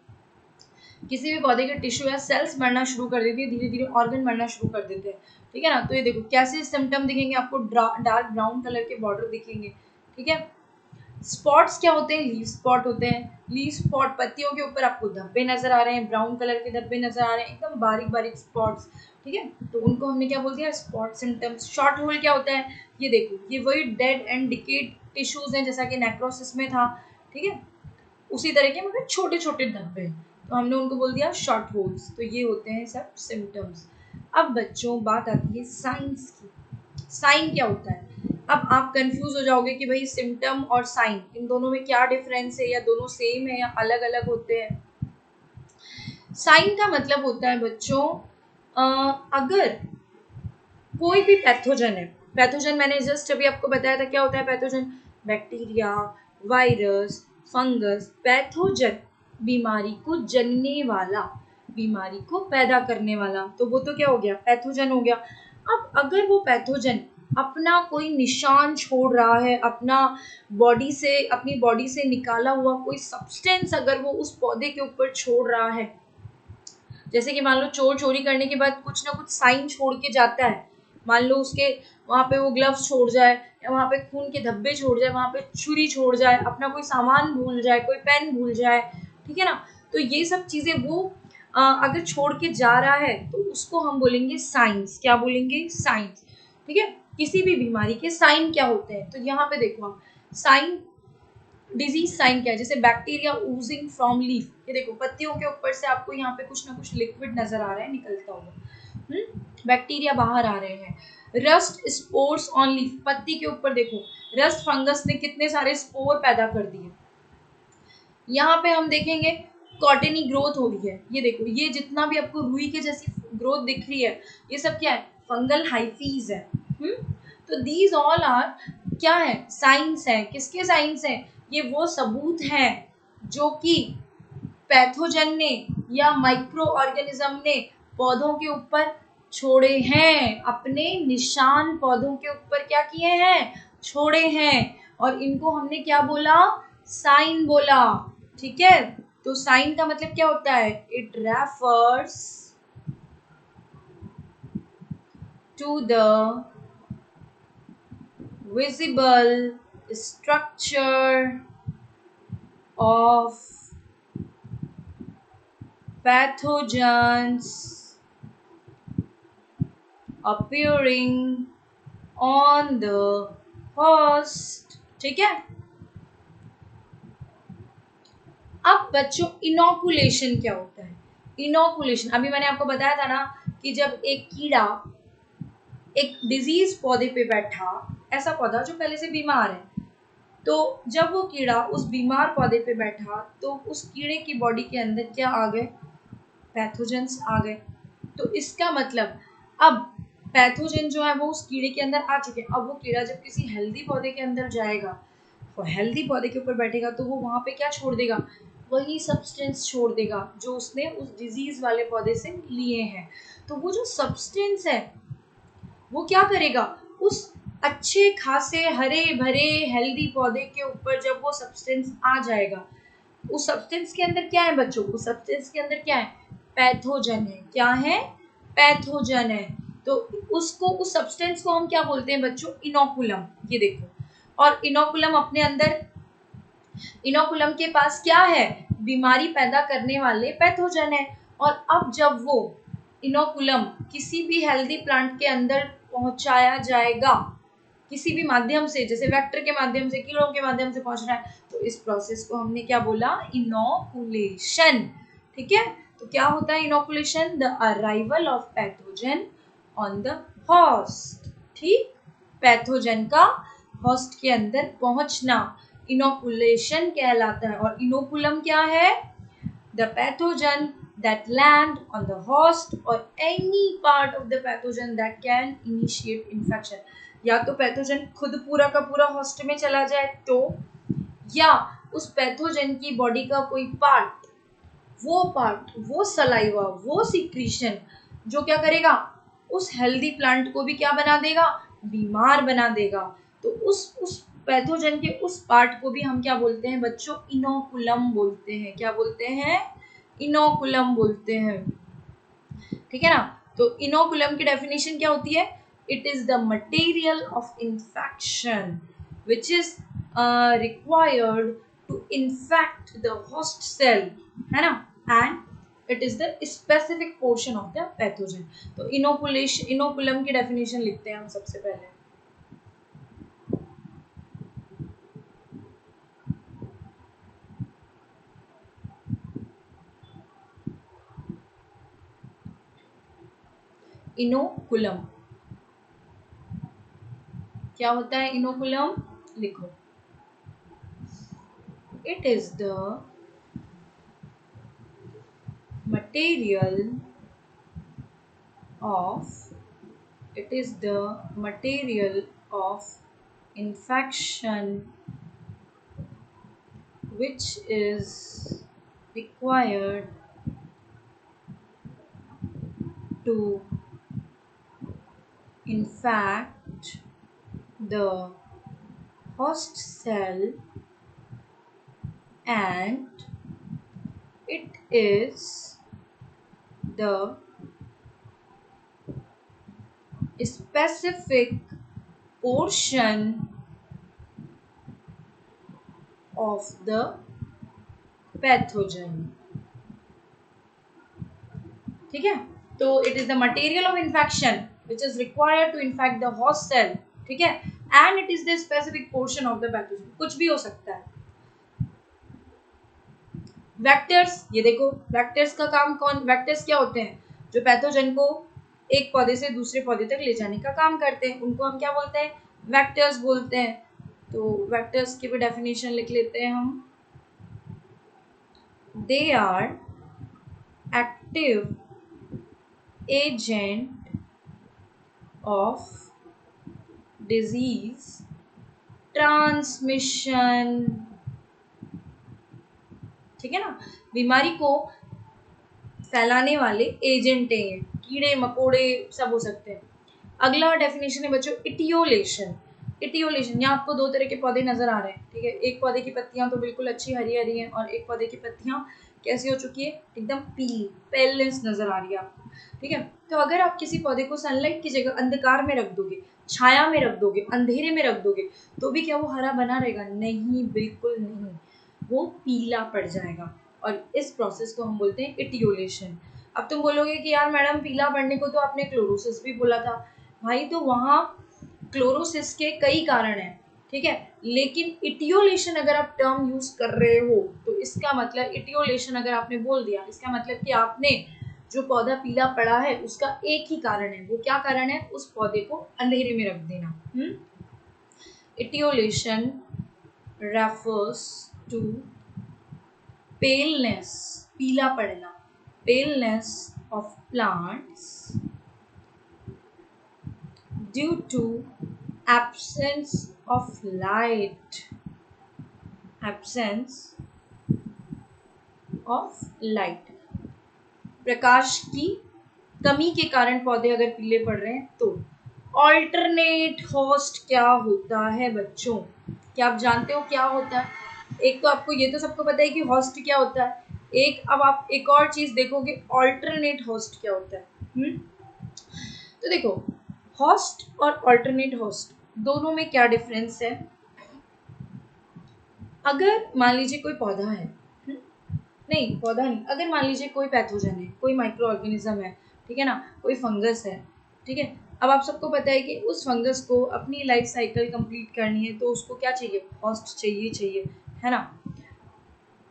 किसी भी पौधे के टिश्यू या सेल्स मरना शुरू कर देती है, धीरे धीरे ऑर्गन मरना शुरू कर देते हैं। ठीक है ना? तो ये देखो कैसे सिम्टम दिखेंगे आपको, डार्क ब्राउन कलर के बॉर्डर दिखेंगे। ठीक है, स्पॉट्स क्या होते हैं? लीफ स्पॉट होते हैं। लीफ स्पॉट, पत्तियों के ऊपर आपको धब्बे नजर आ रहे हैं, ब्राउन कलर के धब्बे नजर आ रहे हैं, एकदम बारीक बारीक स्पॉट्स। ठीक है, तो उनको हमने क्या बोल दिया? Spot symptoms. शॉर्ट होल क्या होता है? ये देखो ये वही डेड एंड डिकेड टिश्यूज हैं जैसा कि नेक्रोसिस में था। ठीक है, उसी तरह के मतलब छोटे छोटे धब्बे, तो हमने उनको बोल दिया शॉर्ट होल्स। तो ये होते हैं सब सिम्टम्स। अब बच्चों बात आती है साइंस की। साइन क्या होता है? अब आप कंफ्यूज हो जाओगे कि भाई सिम्टम और साइन इन दोनों में क्या डिफरेंस है, या दोनों सेम है या अलग अलग होते हैं? साइन का मतलब होता है बच्चों, अगर कोई भी पैथोजन है, पैथोजन मैंने जस्ट अभी आपको बताया था क्या होता है pathogen? Bacteria, virus, fungus. Pathogen बीमारी को जनने वाला, बीमारी को पैदा करने वाला, तो वो तो क्या हो गया? पैथोजन हो गया। अब अगर वो पैथोजन अपना कोई निशान छोड़ रहा है, अपना अपनी बॉडी से निकाला हुआ कोई सब्सटेंस अगर वो उस पौधे के ऊपर छोड़ रहा है, जैसे कि मान लो चोर चोरी करने के बाद कुछ ना कुछ साइन छोड़ के जाता है, मान लो उसके वहां पे वो ग्लव्स छोड़ जाए, या वहां पे खून के धब्बे छोड़ जाए, वहां पे छुरी छोड़ जाए, अपना कोई सामान भूल जाए, कोई पेन भूल जाए। ठीक है ना? तो ये सब चीजें वो अगर छोड़ के जा रहा है तो उसको हम बोलेंगे साइंस। क्या बोलेंगे? साइंस। ठीक है, किसी भी बीमारी के साइन क्या होते हैं? तो यहाँ पे देखो हम साइन, डिजीज साइन क्या है? जैसे बैक्टीरिया ऊजिंग फ्रॉम लीफ, ये देखो पत्तियों के ऊपर से आपको यहाँ पे कुछ ना कुछ लिक्विड नजर आ रहा है निकलता हुआ, बैक्टीरिया बाहर आ रहे हैं। रस्ट स्पोर्स ऑन लीफ, पत्ती के ऊपर देखो रस्ट फंगस ने कितने सारे स्पोर पैदा कर दिए। यहाँ पे हम देखेंगे कॉटनी ग्रोथ हो रही है, ये देखो ये जितना भी आपको रुई के जैसी ग्रोथ दिख रही है, ये सब क्या है? फंगल हाइफीज है। तो दीज ऑल आर क्या है? साइंस है। किसके साइंस हैं? ये वो सबूत हैं जो कि पैथोजन ने या माइक्रो ऑर्गेनिज्म ने पौधों के ऊपर छोड़े हैं, अपने निशान पौधों के ऊपर क्या किए हैं, छोड़े हैं, और इनको हमने क्या बोला, साइन बोला। ठीक है, तो साइन का मतलब क्या होता है, it refers to the visible structure of pathogens appearing on the host। ठीक है, अब बच्चों इनोकुलेशन क्या होता है। इनोकुलेशन अभी मैंने आपको बताया था ना कि जब एक कीड़ा एक डिजीज पौधे पे बैठा, ऐसा पौधा जो पहले से बीमार है, तो जब वो कीड़ा उस बीमार पौधे पे बैठा तो उस कीड़े की बॉडी के अंदर क्या आ गए, पैथोजेंस आ गए। तो इसका मतलब अब पैथोजन जो है वो उस कीड़े के अंदर आ चुके हैं। अब वो कीड़ा जब किसी हेल्दी पौधे के अंदर जाएगा, वो हेल्दी पौधे के ऊपर बैठेगा, तो वो वहां पे क्या छोड़ देगा, वही सब्सटेंस छोड़ देगा जो उसने उस डिजीज वाले पौधे से लिए हैं। तो वो जो सब्सटेंस है वो क्या करेगा, उस अच्छे खासे हरे भरे हेल्दी पौधे के ऊपर जब वो सब्सटेंस आ जाएगा, उस सब्सटेंस के अंदर क्या है बच्चों, उस सब्सटेंस के अंदर क्या है, पैथोजन है। क्या है, पैथोजन है। तो उसको, उस सब्सटेंस को हम क्या बोलते हैं बच्चों, इनोकुलम। ये देखो, और इनोकुलम अपने अंदर, इनोकुलम के पास क्या है, बीमारी पैदा करने वाले पैथोजन है। और अब जब वो इनोकुलम किसी भी हेल्दी प्लांट के अंदर पहुंचाया जाएगा किसी भी माध्यम से, जैसे वेक्टर के माध्यम से, कीड़ों के माध्यम से पहुंच रहा है, तो इस प्रोसेस को हमने क्या बोला, इनोकुलेशन। ठीक है, तो क्या होता है inoculation, the arrival of pathogen on the host. ठीक, पैथोजन का होस्ट के अंदर पहुंचना इनोकुलेशन कहलाता है। और इनोकुलम क्या है, the pathogen that land on the host or any part of the pathogen that can initiate infection। या तो पैथोजन खुद पूरा का पूरा होस्ट में चला जाए तो, या उस पैथोजन की बॉडी का कोई पार्ट, वो सलाइवा, वो सिक्रीशन जो क्या करेगा, उस हेल्दी प्लांट को भी क्या बना देगा, बीमार बना देगा। तो उस पैथोजन के उस पार्ट को भी हम क्या बोलते हैं बच्चों, इनोकुलम बोलते हैं। क्या बोलते हैं, इनोकुलम बोलते हैं। ठीक है ना, तो इनोकुलम की डेफिनेशन क्या होती है, it is the material of infection which is required to infect the host cell, है ना, and it is the specific portion of the pathogen. तो इनोकुलेशन, इनोकुलम की डेफिनेशन लिखते हैं हम सबसे पहले। इनोकुलम क्या होता है, इनोकुलम लिखो, it is the material of, it is the material of infection which is required to infect the host cell, and it is the specific portion of the pathogen। ठीक है, तो it is the material of infection which is required to infect the host cell. ठीक है, and it is the specific portion of the pathogen. कुछ भी हो सकता है। वेक्टर्स, ये देखो, वेक्टर्स का काम कौन, वेक्टर्स क्या होते हैं, जो पैथोजन को एक पौधे से दूसरे पौधे तक ले जाने का काम करते हैं, उनको हम क्या बोलते हैं, वेक्टर्स बोलते हैं। तो वेक्टर्स की भी डेफिनेशन लिख लेते हैं हम, they are active agent of disease transmission। ठीक है ना। बीमारी को फैलाने वाले एजेंट हैं, कीड़े मकोड़े सब हो सकते हैं। अगला डेफिनेशन है बच्चों इटियोलेशन। इटियोलेशन, यहाँ आपको दो तरह के पौधे नजर आ रहे हैं, ठीक है। एक पौधे की पत्तियां तो बिल्कुल अच्छी हरी हरी हैं और एक पौधे की पत्तियां कैसी हो चुकी है, एकदम पीली पेलनेस नजर आ रही है आपको, ठीक है। तो अगर आप किसी पौधे को सनलाइट की जगह अंधकार में रख दोगे, छाया में रख दोगे, अंधेरे में रख दोगे, तो भी क्या वो हरा बना रहेगा? नहीं, बिल्कुल नहीं, वो पीला पड़ जाएगा। और इस प्रोसेस को हम बोलते हैं इटियोलेशन। अब तुम बोलोगे कि यार मैडम पीला पड़ने को तो आपने क्लोरोसिस भी बोला था। भाई तो वहां क्लोरोसिस के कई कारण हैं, ठीक है, लेकिन इटियोलेशन अगर आप टर्म यूज कर रहे हो तो इसका मतलब, इटियोलेशन अगर आपने बोल दिया इसका मतलब कि आपने जो पौधा पीला पड़ा है उसका एक ही कारण है। वो क्या कारण है? उस पौधे को अंधेरे में रख देना। इटियोलेशन रेफर्स टू paleness, पीला पड़ना, paleness of plants due to absence of light, absence of light, प्रकाश की कमी के कारण पौधे अगर पीले पड़ रहे हैं तो। ऑल्टरनेट होस्ट क्या होता है बच्चों? क्या आप जानते हो क्या होता है? एक तो आपको ये तो सबको पता है कि होस्ट क्या होता है, एक अब आप एक और चीज देखोगे, ऑल्टरनेट होस्ट क्या होता है। तो देखो, होस्ट और ऑल्टरनेट होस्ट दोनों में क्या डिफरेंस है। अगर मान लीजिए कोई पौधा है, नहीं पौधा नहीं, अगर मान लीजिए कोई पैथोजन है, कोई माइक्रो ऑर्गेनिज्म है, ठीक है ना, कोई फंगस है, ठीक है। अब आप सबको पता है कि उस फंगस को अपनी लाइफ साइकिल कंप्लीट करनी है तो उसको क्या चाहिए? होस्ट चाहिए, है ना।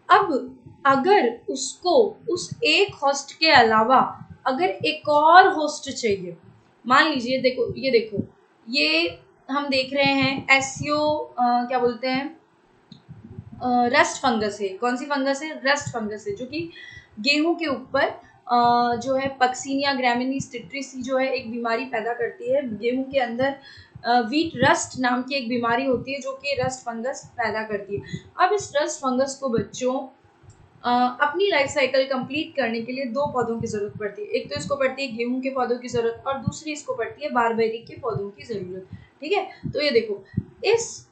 अब अगर उसको उस एक होस्ट के अलावा अगर एक और होस्ट चाहिए, मान लीजिए देखो ये देखो, ये हम देख रहे हैं एसियो क्या बोलते हैं, रस्ट फंगस है। कौन सी फंगस है? रस्ट फंगस है, जो कि गेहूं के ऊपर जो है पक्सीनिया ग्रामिनीज टिट्रिसी जो है एक बीमारी पैदा करती है गेहूं के अंदर। वीट रस्ट नाम की एक बीमारी होती है जो कि रस्ट फंगस पैदा करती है। अब इस रस्ट फंगस को बच्चों अपनी लाइफ साइकिल कंप्लीट करने के लिए दो पौधों की जरूरत पड़ती है। एक तो इसको पड़ती है गेहूं के पौधों की जरूरत और दूसरी इसको पड़ती है बारबेरी के पौधों की जरूरत, ठीक है। तो ये देखो, इस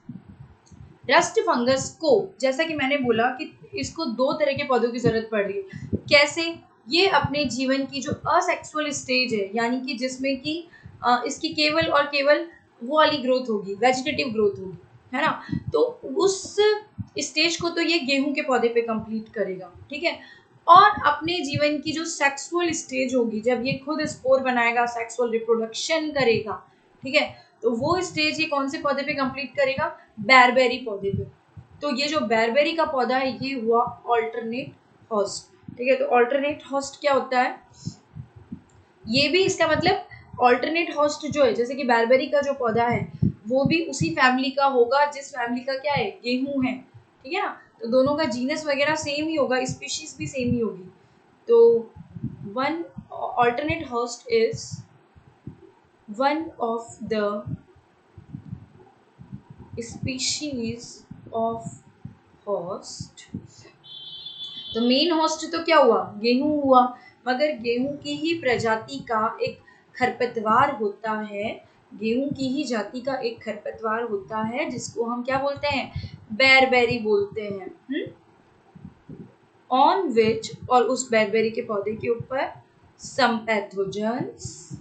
रस्ट फंगस को, जैसा कि मैंने बोला कि इसको दो तरह के पौधों की जरूरत पड़ रही है। कैसे? ये अपने जीवन की जो असेक्सुअल स्टेज है, यानी कि जिसमें कि इसकी केवल और केवल वो वाली ग्रोथ होगी, वेजिटेटिव ग्रोथ होगी, है ना। तो उस स्टेज को तो ये गेहूं के पौधे पे कंप्लीट करेगा, ठीक है। और अपने जीवन की जो सेक्सुअल स्टेज होगी, जब ये खुद स्पोर बनाएगा, सेक्सुअल रिप्रोडक्शन करेगा, ठीक है, तो वो स्टेज ये कौन से पौधे पे कंप्लीट करेगा? बैरबेरी पौधे पे। तो ये जो बैरबेरी का पौधा है ये हुआ ऑल्टरनेट होस्ट, ठीक है। तो ऑल्टरनेट होस्ट क्या होता है? ये भी इसका मतलब ऑल्टरनेट होस्ट जो है, जैसे कि बैरबेरी का जो पौधा है वो भी उसी फैमिली का होगा जिस फैमिली का क्या है? गेहूं है, ठीक है ना। तो दोनों का जीनस वगैरह सेम ही होगा, स्पीशीज भी सेम ही होगी। तो one alternate host is one of the species of host. तो मेन होस्ट तो क्या हुआ? गेहूं हुआ, मगर गेहूं की ही प्रजाति का एक खरपतवार होता है, गेहूं की ही जाति का एक खरपतवार होता है जिसको हम क्या बोलते हैं? बैरबेरी बोलते हैं। ऑन विच, और उस बैरबेरी के पौधे के ऊपर सम pathogens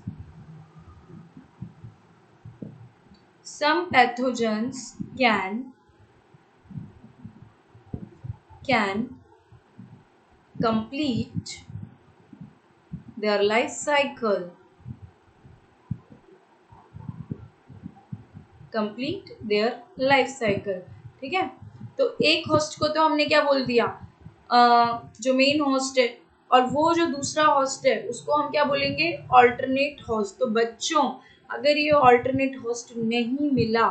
can complete their life cycle, ठीक है। तो एक होस्ट को तो हमने क्या बोल दिया, जो मेन होस्ट है, और वो जो दूसरा होस्ट है उसको हम क्या बोलेंगे? Alternate host. तो बच्चों अगर ये ऑल्टरनेट होस्ट नहीं मिला,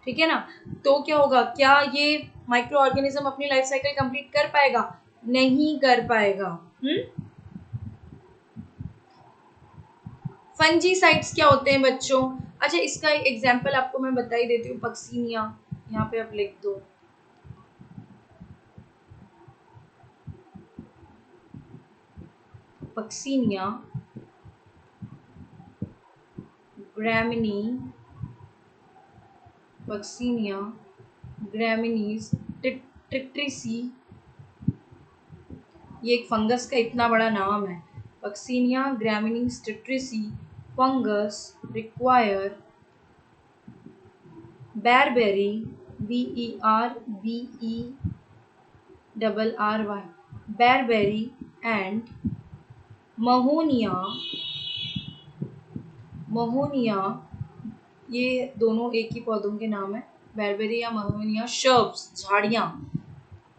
ठीक है ना, तो क्या होगा? क्या ये माइक्रो ऑर्गेनिज्म अपनी लाइफ साइकिल कंप्लीट कर पाएगा? नहीं कर पाएगा। फंजीसाइड्स क्या होते हैं बच्चों? अच्छा, इसका एग्जांपल आपको मैं बता ही देती हूँ, पक्सीनिया, यहाँ पे आप लिख दो। Puccinia graminis, Puccinia graminis tritici, ये एक फंगस का इतना बड़ा नाम है, Puccinia graminis tritici fungus require barberry, BERBERRY, barberry and Mahonia, ये दोनों एक ही पौधों के नाम है, बेरबेरी या महोनिया शर्ब्स, झाड़ियाँ,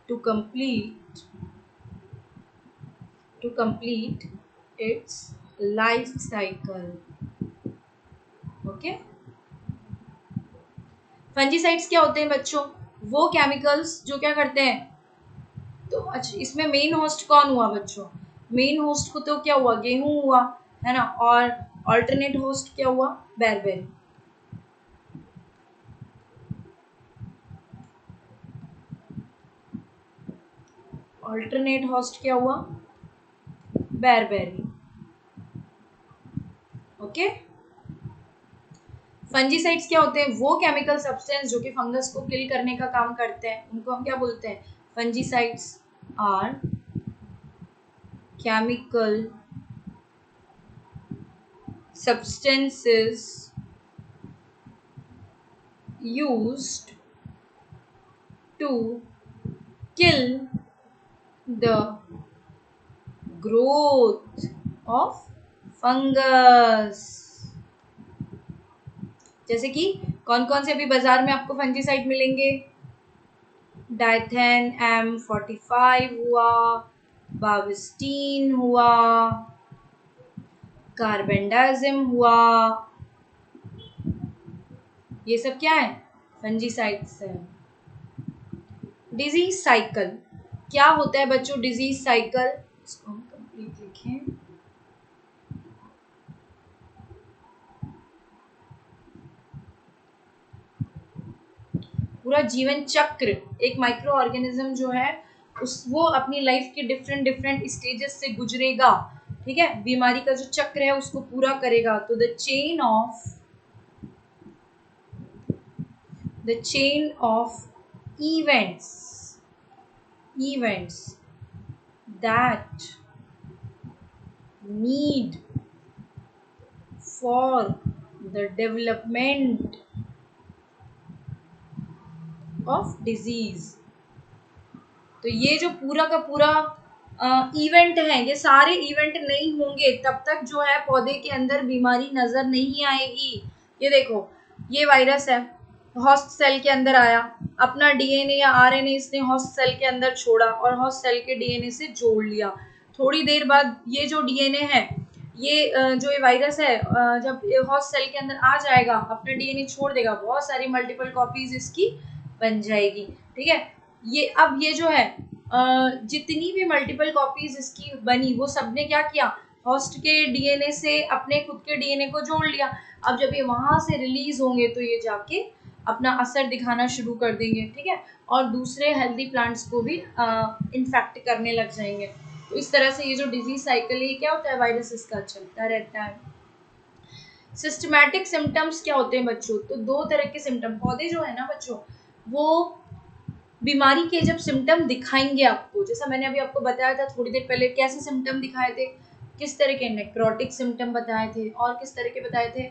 to complete its life cycle. Okay. Fungicides क्या होते हैं बच्चों? वो केमिकल्स जो क्या करते हैं, तो अच्छा इसमें मेन होस्ट कौन हुआ बच्चों? मेन होस्ट को तो क्या हुआ, गेहूं हुआ है ना, और अल्टरनेट होस्ट क्या हुआ, बेरबेरी। अल्टरनेट होस्ट क्या हुआ, बेरबेरी। ओके। फंजीसाइड्स क्या होते हैं? वो केमिकल सब्सटेंस जो कि फंगस को किल करने का काम करते हैं, उनको हम क्या बोलते हैं? Fungicides are chemical substances used to kill the growth of fungus। जैसे कि कौन कौन से अभी बाजार में आपको फंजीसाइड मिलेंगे? डाइथेन M45 हुआ, बाविस्टीन हुआ, कार्बेंडाजिम हुआ, ये सब क्या है? फंजीसाइड्स है। डिजीज साइकिल क्या होता है बच्चों? डिजीज साइकिल, इसको हम कंप्लीट लिखें, पूरा जीवन चक्र एक माइक्रो ऑर्गेनिज्म जो है वो अपनी लाइफ के डिफरेंट स्टेजेस से गुजरेगा, ठीक है, बीमारी का जो चक्र है उसको पूरा करेगा। तो the chain of events that need for the development of disease। तो ये जो पूरा का पूरा इवेंट है, ये सारे इवेंट नहीं होंगे तब तक जो है पौधे के अंदर बीमारी नजर नहीं आएगी। ये देखो, ये वायरस है, होस्ट सेल के अंदर आया, अपना डीएनए या आरएनए इसने होस्ट सेल के अंदर छोड़ा और होस्ट सेल के डीएनए से जोड़ लिया। थोड़ी देर बाद ये जो डीएनए है, ये जो ये वायरस है, जब होस्ट सेल के अंदर आ जाएगा, अपना डीएनए छोड़ देगा, बहुत सारी मल्टीपल कॉपीज इसकी बन जाएगी, ठीक है। ये अब ये जो है जितनी भी मल्टीपल कॉपीज इसकी बनी, वो सबने क्या किया, होस्ट के डीएनए से अपने खुद के डीएनए को जोड़ लिया। अब जब ये वहां से रिलीज होंगे तो ये जाके अपना असर दिखाना शुरू कर देंगे, ठीक है, और दूसरे हेल्दी प्लांट्स को भी इन्फेक्ट करने लग जाएंगे। तो इस तरह से ये जो डिजीज साइकिल है क्या होता है, वायरसेस का चलता रहता है। सिस्टमैटिक सिम्टम्स क्या होते हैं बच्चों? तो दो तरह के सिम्टम, पौधे जो है ना बच्चों, वो बीमारी के जब सिम्टम दिखाएंगे आपको, जैसा मैंने अभी आपको बताया था थोड़ी देर पहले, कैसे सिम्टम दिखाए थे, किस तरह के नेक्रोटिक सिम्टम बताए थे, और किस तरह के बताए थे,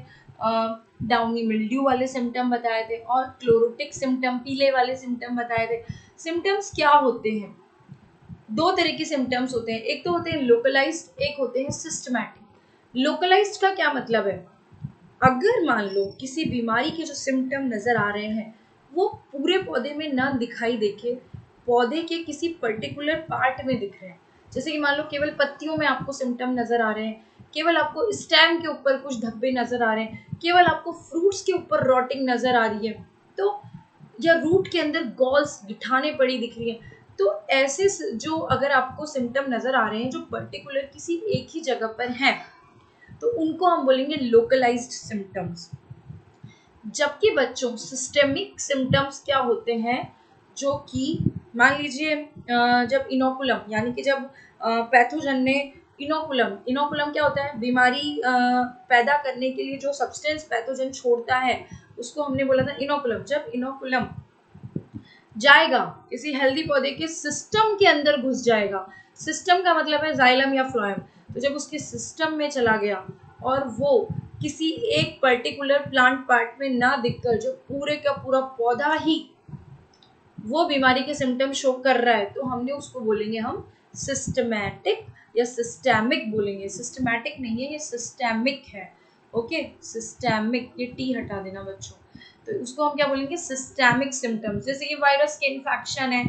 डाउनी मिल्ड्यू वाले सिम्टम बताए थे, और क्लोरोटिक सिम्टम, पीले वाले सिम्टम बताए थे। सिम्टम्स क्या होते हैं? दो तरह के सिम्टम्स होते हैं, एक तो होते हैं लोकलाइज्ड, एक होते हैं सिस्टमैटिक। लोकलाइज्ड का क्या मतलब है? अगर मान लो किसी बीमारी के जो सिम्टम नजर आ रहे हैं वो पूरे पौधे में ना दिखाई देके पौधे के किसी पर्टिकुलर पार्ट में दिख रहे हैं, जैसे कि मान लो केवल पत्तियों में आपको सिम्टम नजर आ रहे हैं, केवल आपको स्टेम के ऊपर कुछ धब्बे नजर आ रहे हैं, केवल आपको फ्रूट्स के ऊपर रॉटिंग नजर आ रही है, तो या रूट के अंदर गॉल्स गिठाने पड़ी दिख रही है, तो ऐसे जो अगर आपको सिम्टम नजर आ रहे हैं जो पर्टिकुलर किसी एक ही जगह पर हैं, तो उनको हम बोलेंगे लोकलाइज्ड सिम्टम्स। जबकि बच्चों सिस्टेमिक सिम्टम्स क्या होते हैं? जो कि मान लीजिए जब इनोकुलम यानी कि जब पैथोजन ने इनोकुलम, इनोकुलम क्या होता है? बीमारी पैदा करने के लिए जो सब्सटेंस पैथोजन छोड़ता है उसको हमने बोला था इनोकुलम। जब इनोकुलम जाएगा किसी हेल्दी पौधे के सिस्टम के अंदर, घुस जाएगा, सिस्टम का मतलब है जाइलम या फ्लोएम, तो जब उसके सिस्टम में चला गया और वो किसी एक पर्टिकुलर प्लांट पार्ट में ना दिखकर जो पूरे का पूरा पौधा ही वो बीमारी के सिम्टम शो कर रहा है, तो हमने उसको बोलेंगे हम सिस्टमैटिक या सिस्टेमिक बोलेंगे। सिस्टमैटिक नहीं है, ये सिस्टेमिक है। ओके, सिस्टेमिक, ये टी हटा देना बच्चों। तो उसको हम क्या बोलेंगे? Systemic symptoms. जैसे कि वायरस के इन्फेक्शन है,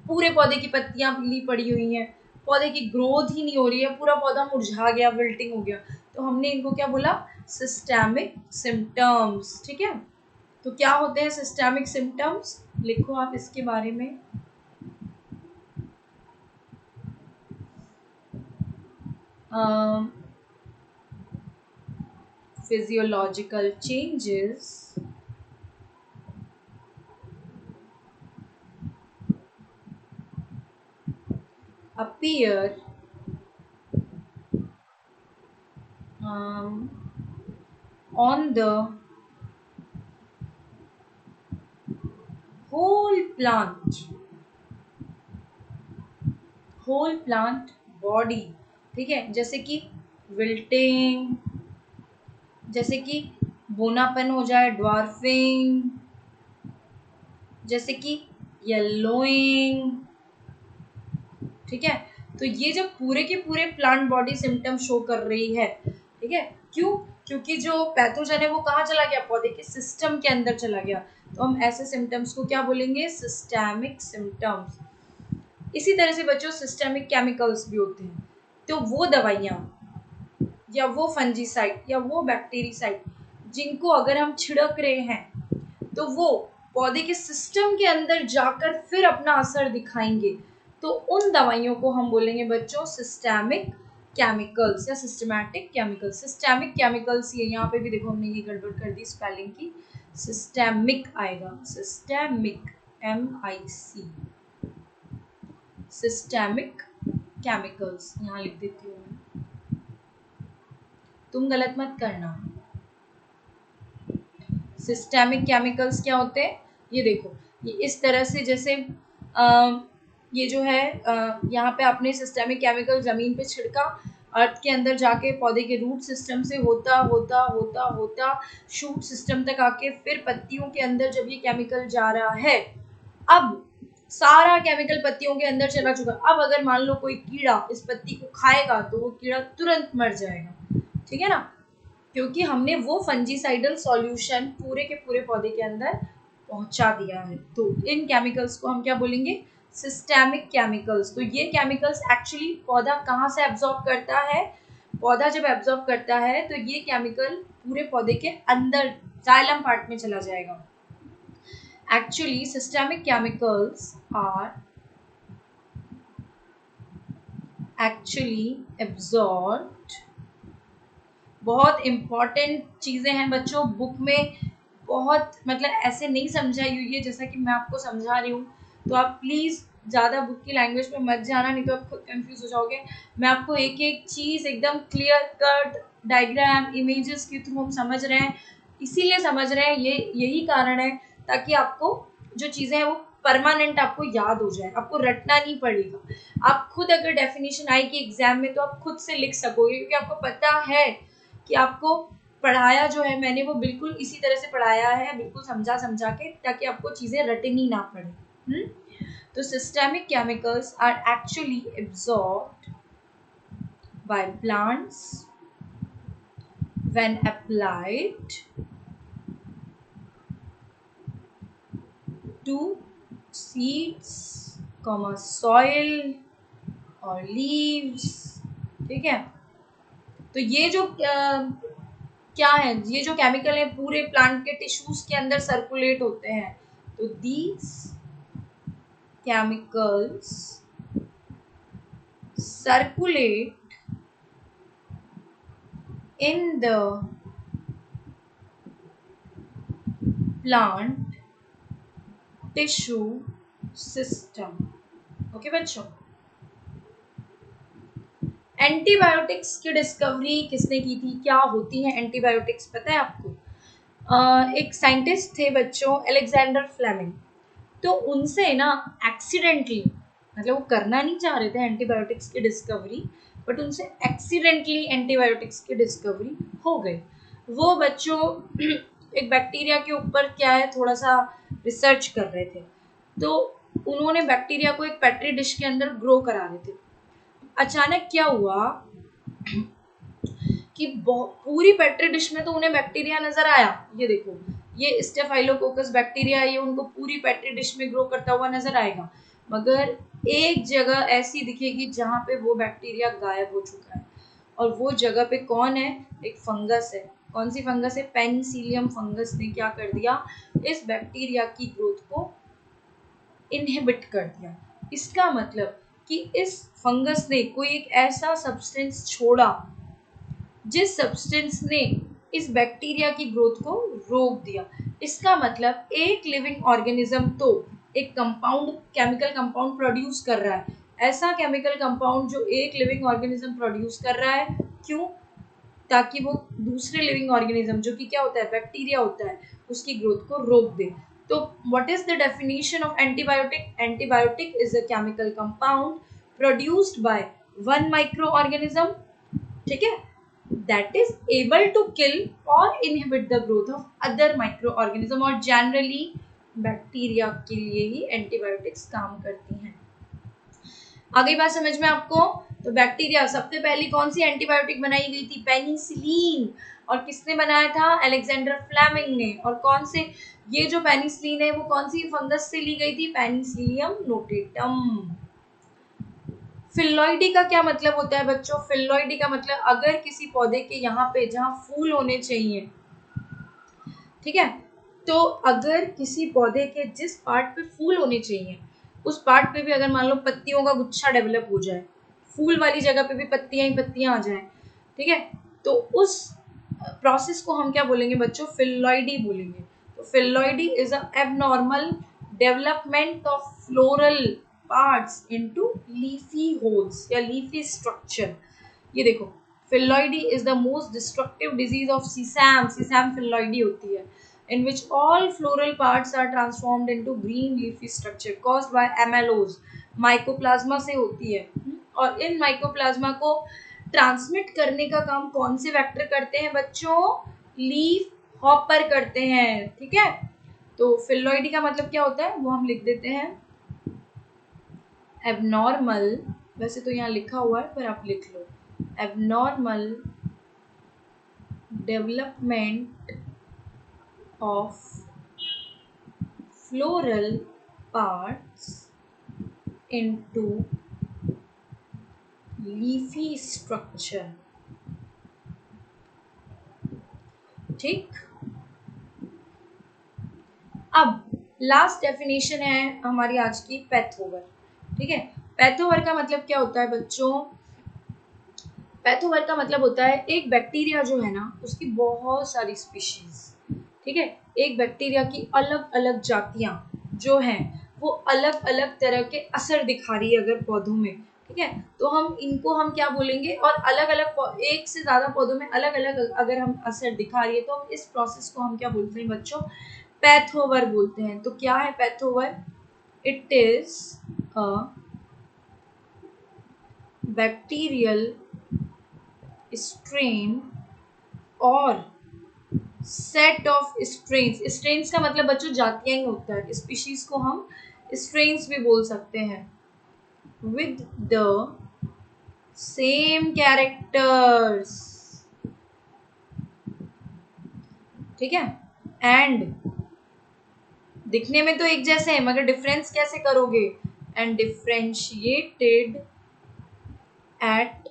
पूरे पौधे की पत्तियां पीली पड़ी हुई हैं, पौधे की ग्रोथ ही नहीं हो रही है, पूरा पौधा मुरझा गया, विल्टिंग हो गया, तो हमने इनको क्या बोला? Systemic symptoms. ठीक है, तो क्या होते हैं सिस्टेमिक सिम्टम्स? लिखो आप इसके बारे में। Physiological changes appear on the whole plant body। ठीक है, जैसे कि विल्टिंग, जैसे कि बोनापन हो जाए, ड्वार्फिंग, जैसे कि येलोइंग। ठीक है, तो ये जब पूरे के पूरे प्लांट बॉडी सिम्टम शो कर रही है, ठीक है, क्यों? क्योंकि जो पैथोजन है वो कहाँ चला गया? पौधे के सिस्टम के अंदर चला गया। तो हम ऐसे सिम्टम्स को क्या बोलेंगे? Systemic symptoms. इसी तरह से बच्चों सिस्टेमिक केमिकल्स भी होते हैं। तो वो दवाइयाँ या वो फंजीसाइड या वो बैक्टीरिसाइड जिनको अगर हम छिड़क रहे हैं तो वो पौधे के सिस्टम के अंदर जाकर फिर अपना असर दिखाएंगे, तो उन दवाइयों को हम बोलेंगे बच्चों सिस्टेमिक केमिकल्स या सिस्टमैटिक केमिकल्स। सिस्टेमिक केमिकल्स, ये यहाँ पे भी देखो हमने ये गड़बड़ कर दी स्पेलिंग की, सिस्टेमिक आएगा, सिस्टेमिक, MIC, सिस्टेमिक केमिकल्स यहाँ लिख देती हूँ मैं, तुम गलत मत करना। सिस्टेमिक केमिकल्स क्या होते हैं? ये देखो, ये इस तरह से, जैसे ये जो है यहाँ पे आपने सिस्टेमिक केमिकल जमीन पे छिड़का, अर्थ के अंदर जाके पौधे के रूट सिस्टम से होता होता होता होता शूट सिस्टम तक आके फिर पत्तियों के अंदर जब ये केमिकल जा रहा है, अब सारा केमिकल पत्तियों के अंदर चला चुका। अब अगर मान लो कोई कीड़ा इस पत्ती को खाएगा तो वो कीड़ा तुरंत मर जाएगा। ठीक है ना, क्योंकि हमने वो फंजीसाइडल सॉल्यूशन पूरे के पूरे पौधे के अंदर पहुंचा दिया है। तो इन केमिकल्स को हम क्या बोलेंगे? Systemic chemicals. तो ये केमिकल्स एक्चुअली पौधा कहाँ से एब्जॉर्ब करता है? पौधा जब एब्जॉर्ब करता है तो ये केमिकल पूरे पौधे के अंदर जाइलम पार्ट में चला जाएगा। Actually systemic chemicals are actually absorbed. बहुत इंपॉर्टेंट चीज़ें हैं बच्चों, बुक में बहुत मतलब ऐसे नहीं समझाई हुई है जैसा कि मैं आपको समझा रही हूँ, तो आप प्लीज़ ज़्यादा बुक की लैंग्वेज में मत जाना, नहीं तो आप खुद कंफ्यूज हो जाओगे। मैं आपको एक एक चीज़ एकदम क्लियर कट डायग्राम इमेजेस के थ्रू हम समझ रहे हैं, इसीलिए समझ रहे हैं, ये यही कारण है ताकि आपको जो चीज़ें हैं वो परमानेंट आपको याद हो जाए, आपको रटना नहीं पड़ेगा। आप खुद अगर डेफिनेशन आएगी एग्जाम में तो आप खुद से लिख सकोगे, क्योंकि आपको पता है कि आपको पढ़ाया जो है मैंने वो बिल्कुल इसी तरह से पढ़ाया है, बिल्कुल समझा समझा के, ताकि आपको चीज़ें रटनी ना पड़े। तो systemic chemicals are actually absorbed by plants when applied to seeds, soil और लीव्स। ठीक है, तो ये जो क्या है, ये जो केमिकल है पूरे प्लांट के टिश्यूज के अंदर सर्कुलेट होते हैं। तो these chemicals circulate in the plant tissue system. Okay बच्चों, एंटीबायोटिक्स की डिस्कवरी किसने की थी, क्या होती है एंटीबायोटिक्स, पता है आपको? एक साइंटिस्ट थे बच्चों, अलेक्जेंडर फ्लेमिंग। तो उनसे ना एक्सीडेंटली, मतलब वो करना नहीं चाह रहे थे एंटीबायोटिक्स की डिस्कवरी, बट उनसे एक्सीडेंटली एंटीबायोटिक्स की डिस्कवरी हो गई। वो बच्चों एक बैक्टीरिया के ऊपर क्या है थोड़ा सा रिसर्च कर रहे थे, तो उन्होंने बैक्टीरिया को एक पेट्री डिश के अंदर ग्रो करा रहे थे। अचानक क्या हुआ कि पूरी पेट्री डिश में तो उन्हें बैक्टीरिया नजर आया, ये देखो ये स्टेफाइलोकोकस बैक्टीरिया, ये उनको पूरी पेट्री डिश में ग्रो करता हुआ नजर आएगा, मगर एक जगह ऐसी दिखेगी जहां पे वो बैक्टीरिया गायब हो चुका है, और वो जगह पे कौन है, एक फंगस है। कौन सी फंगस है? पेनिसिलियम फंगस ने क्या कर दिया, इस बैक्टीरिया की ग्रोथ को इनहिबिट कर दिया। इसका मतलब कि इस फंगस ने कोई एक ऐसा सब्सटेंस छोड़ा जिस सब्सटेंस ने इस बैक्टीरिया की ग्रोथ को रोक दिया। इसका मतलब एक लिविंग ऑर्गेनिज्म तो एक कंपाउंड, केमिकल कंपाउंड प्रोड्यूस कर रहा है, ऐसा केमिकल कंपाउंड जो एक लिविंग ऑर्गेनिज्म प्रोड्यूस कर रहा है, क्यों? ताकि वो दूसरे लिविंग ऑर्गेनिज्म जो कि क्या होता है, बैक्टीरिया होता है, उसकी ग्रोथ को रोक दे। तो what is the definition of antibiotic? Antibiotic is a chemical compound produced by one micro organism, ठीक है, that is able to kill or inhibit the growth of other microorganism, और generally बैक्टीरिया के लिए ही antibiotics काम करती हैं। आ गई बात समझ में आपको? तो बैक्टीरिया, सबसे पहली कौन सी एंटीबायोटिक बनाई गई थी? पेनिसिलिन। और किसने बनाया था? अलेक्जेंडर फ्लेमिंग ने। और कौन से, ये जो पेनिसिलिन है वो कौन सी फंगस से ली गई थी? Penicillium notatum. फिल्लॉइडी का क्या मतलब होता है बच्चों? फिल्लॉइडी का मतलब अगर किसी पौधे के यहाँ पे जहाँ फूल होने चाहिए, ठीक है, तो अगर किसी पौधे के जिस पार्ट पे फूल होने चाहिए उस पार्ट पे भी अगर मान लो पत्तियों का गुच्छा डेवलप हो जाए, फूल वाली जगह पे भी पत्तियां ही पत्तियां आ जाए, ठीक है, तो उस प्रोसेस को हम क्या बोलेंगे बच्चों? फिल्लॉइडी बोलेंगे। तो phyllody is a abnormal development of floral parts into leafy whorls या लीफी स्ट्रक्चर। ये देखो, phyllody is the most destructive disease of sesame, sesame phyllody होती है, in which all floral parts are transformed into green leafy structure caused by MLOs, mycoplasma से होती है। और इन mycoplasma को ट्रांसमिट करने का काम कौन से वेक्टर करते हैं बच्चों? लीफ हॉपर करते हैं, ठीक है। तो फिल्लॉइडी का मतलब क्या होता है वो हम लिख देते हैं, एबनॉर्मल, वैसे तो यहाँ लिखा हुआ है पर आप लिख लो, abnormal development of floral parts into leafy structure, ठीक। अब लास्ट डेफिनेशन है हमारी आज की, पैथोवर, ठीक है। पैथोवर का मतलब क्या होता है बच्चों? पैथोवर का मतलब होता है एक बैक्टीरिया जो है ना उसकी बहुत सारी स्पीशीज, ठीक है, एक बैक्टीरिया की अलग अलग जातियां जो हैं वो अलग अलग तरह के असर दिखा रही है अगर पौधों में, ठीक है, तो हम इनको हम क्या बोलेंगे? और अलग अलग एक से ज्यादा पौधों में अलग अलग अगर हम असर दिखा रही है तो हम इस प्रोसेस को हम क्या बोलते हैं बच्चों? पैथोवर बोलते हैं। तो क्या है pathovar? It is a bacterial strain और सेट ऑफ स्ट्रेन्स। स्ट्रेन्स का मतलब बच्चों जातियां ही होता है, स्पीशीज को हम स्ट्रेन्स भी बोल सकते हैं, विद द सेम कैरेक्टर्स, ठीक है, एंड दिखने में तो एक जैसे हैं मगर डिफरेंस कैसे करोगे? एंड डिफ्रेंशिएटेड एट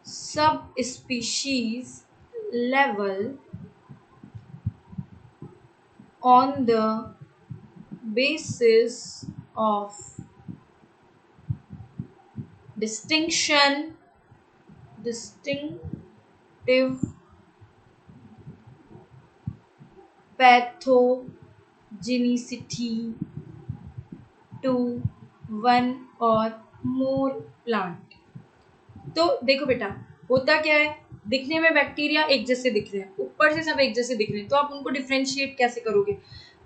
सब species level on the basis of distinctive pathogenicity to one or more plant. तो देखो बेटा, होता क्या है, दिखने में बैक्टीरिया एक जैसे दिख रहे हैं, ऊपर से सब एक जैसे दिख रहे हैं, तो आप उनको डिफ्रेंशिएट कैसे करोगे?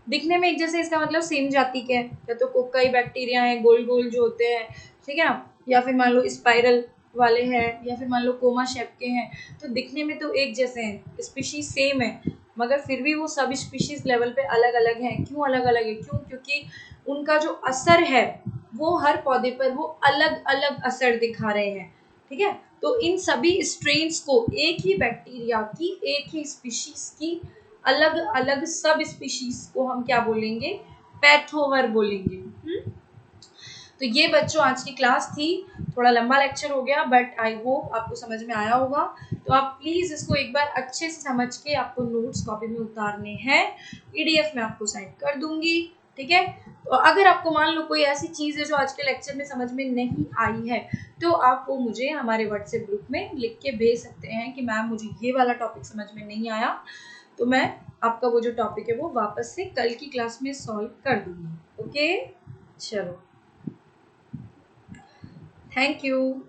दिखने में एक जैसे, इसका मतलब सेम जाति के हैं, या तो कोकाई बैक्टीरिया है गोल गोल जो होते हैं, ठीक है ना, या फिर मान लो स्पाइरल वाले हैं, या फिर मान लो कोमा शेप के हैं। तो दिखने में तो एक जैसे हैं, स्पीशीज सेम है, मगर फिर भी वो सब स्पीशीज लेवल पे अलग अलग हैं। क्यों अलग अलग है? क्यों? क्योंकि उनका जो असर है वो हर पौधे पर वो अलग अलग असर दिखा रहे हैं, ठीक है। तो इन सभी स्ट्रेन्स को एक ही बैक्टीरिया की, एक ही स्पीशीज की अलग अलग सब स्पीशीज को हम क्या बोलेंगे? पैथोवर बोलेंगे। तो ये बच्चों आज की क्लास थी, थोड़ा लंबा लेक्चर हो गया, बट आई होप आपको समझ में आया होगा। तो आप प्लीज इसको एक बार अच्छे से समझ के आपको नोट्स कॉपी में उतारने हैं, पीडीएफ में आपको सेंड कर दूंगी, ठीक है। तो अगर आपको मान लो कोई ऐसी चीज़ है जो आज के लेक्चर में समझ में नहीं आई है, तो आप वो मुझे हमारे व्हाट्सएप ग्रुप में लिख के भेज सकते हैं कि मैम मुझे ये वाला टॉपिक समझ में नहीं आया, तो मैं आपका वो जो टॉपिक है वो वापस से कल की क्लास में सॉल्व कर दूंगी। ओके, चलो, थैंक यू।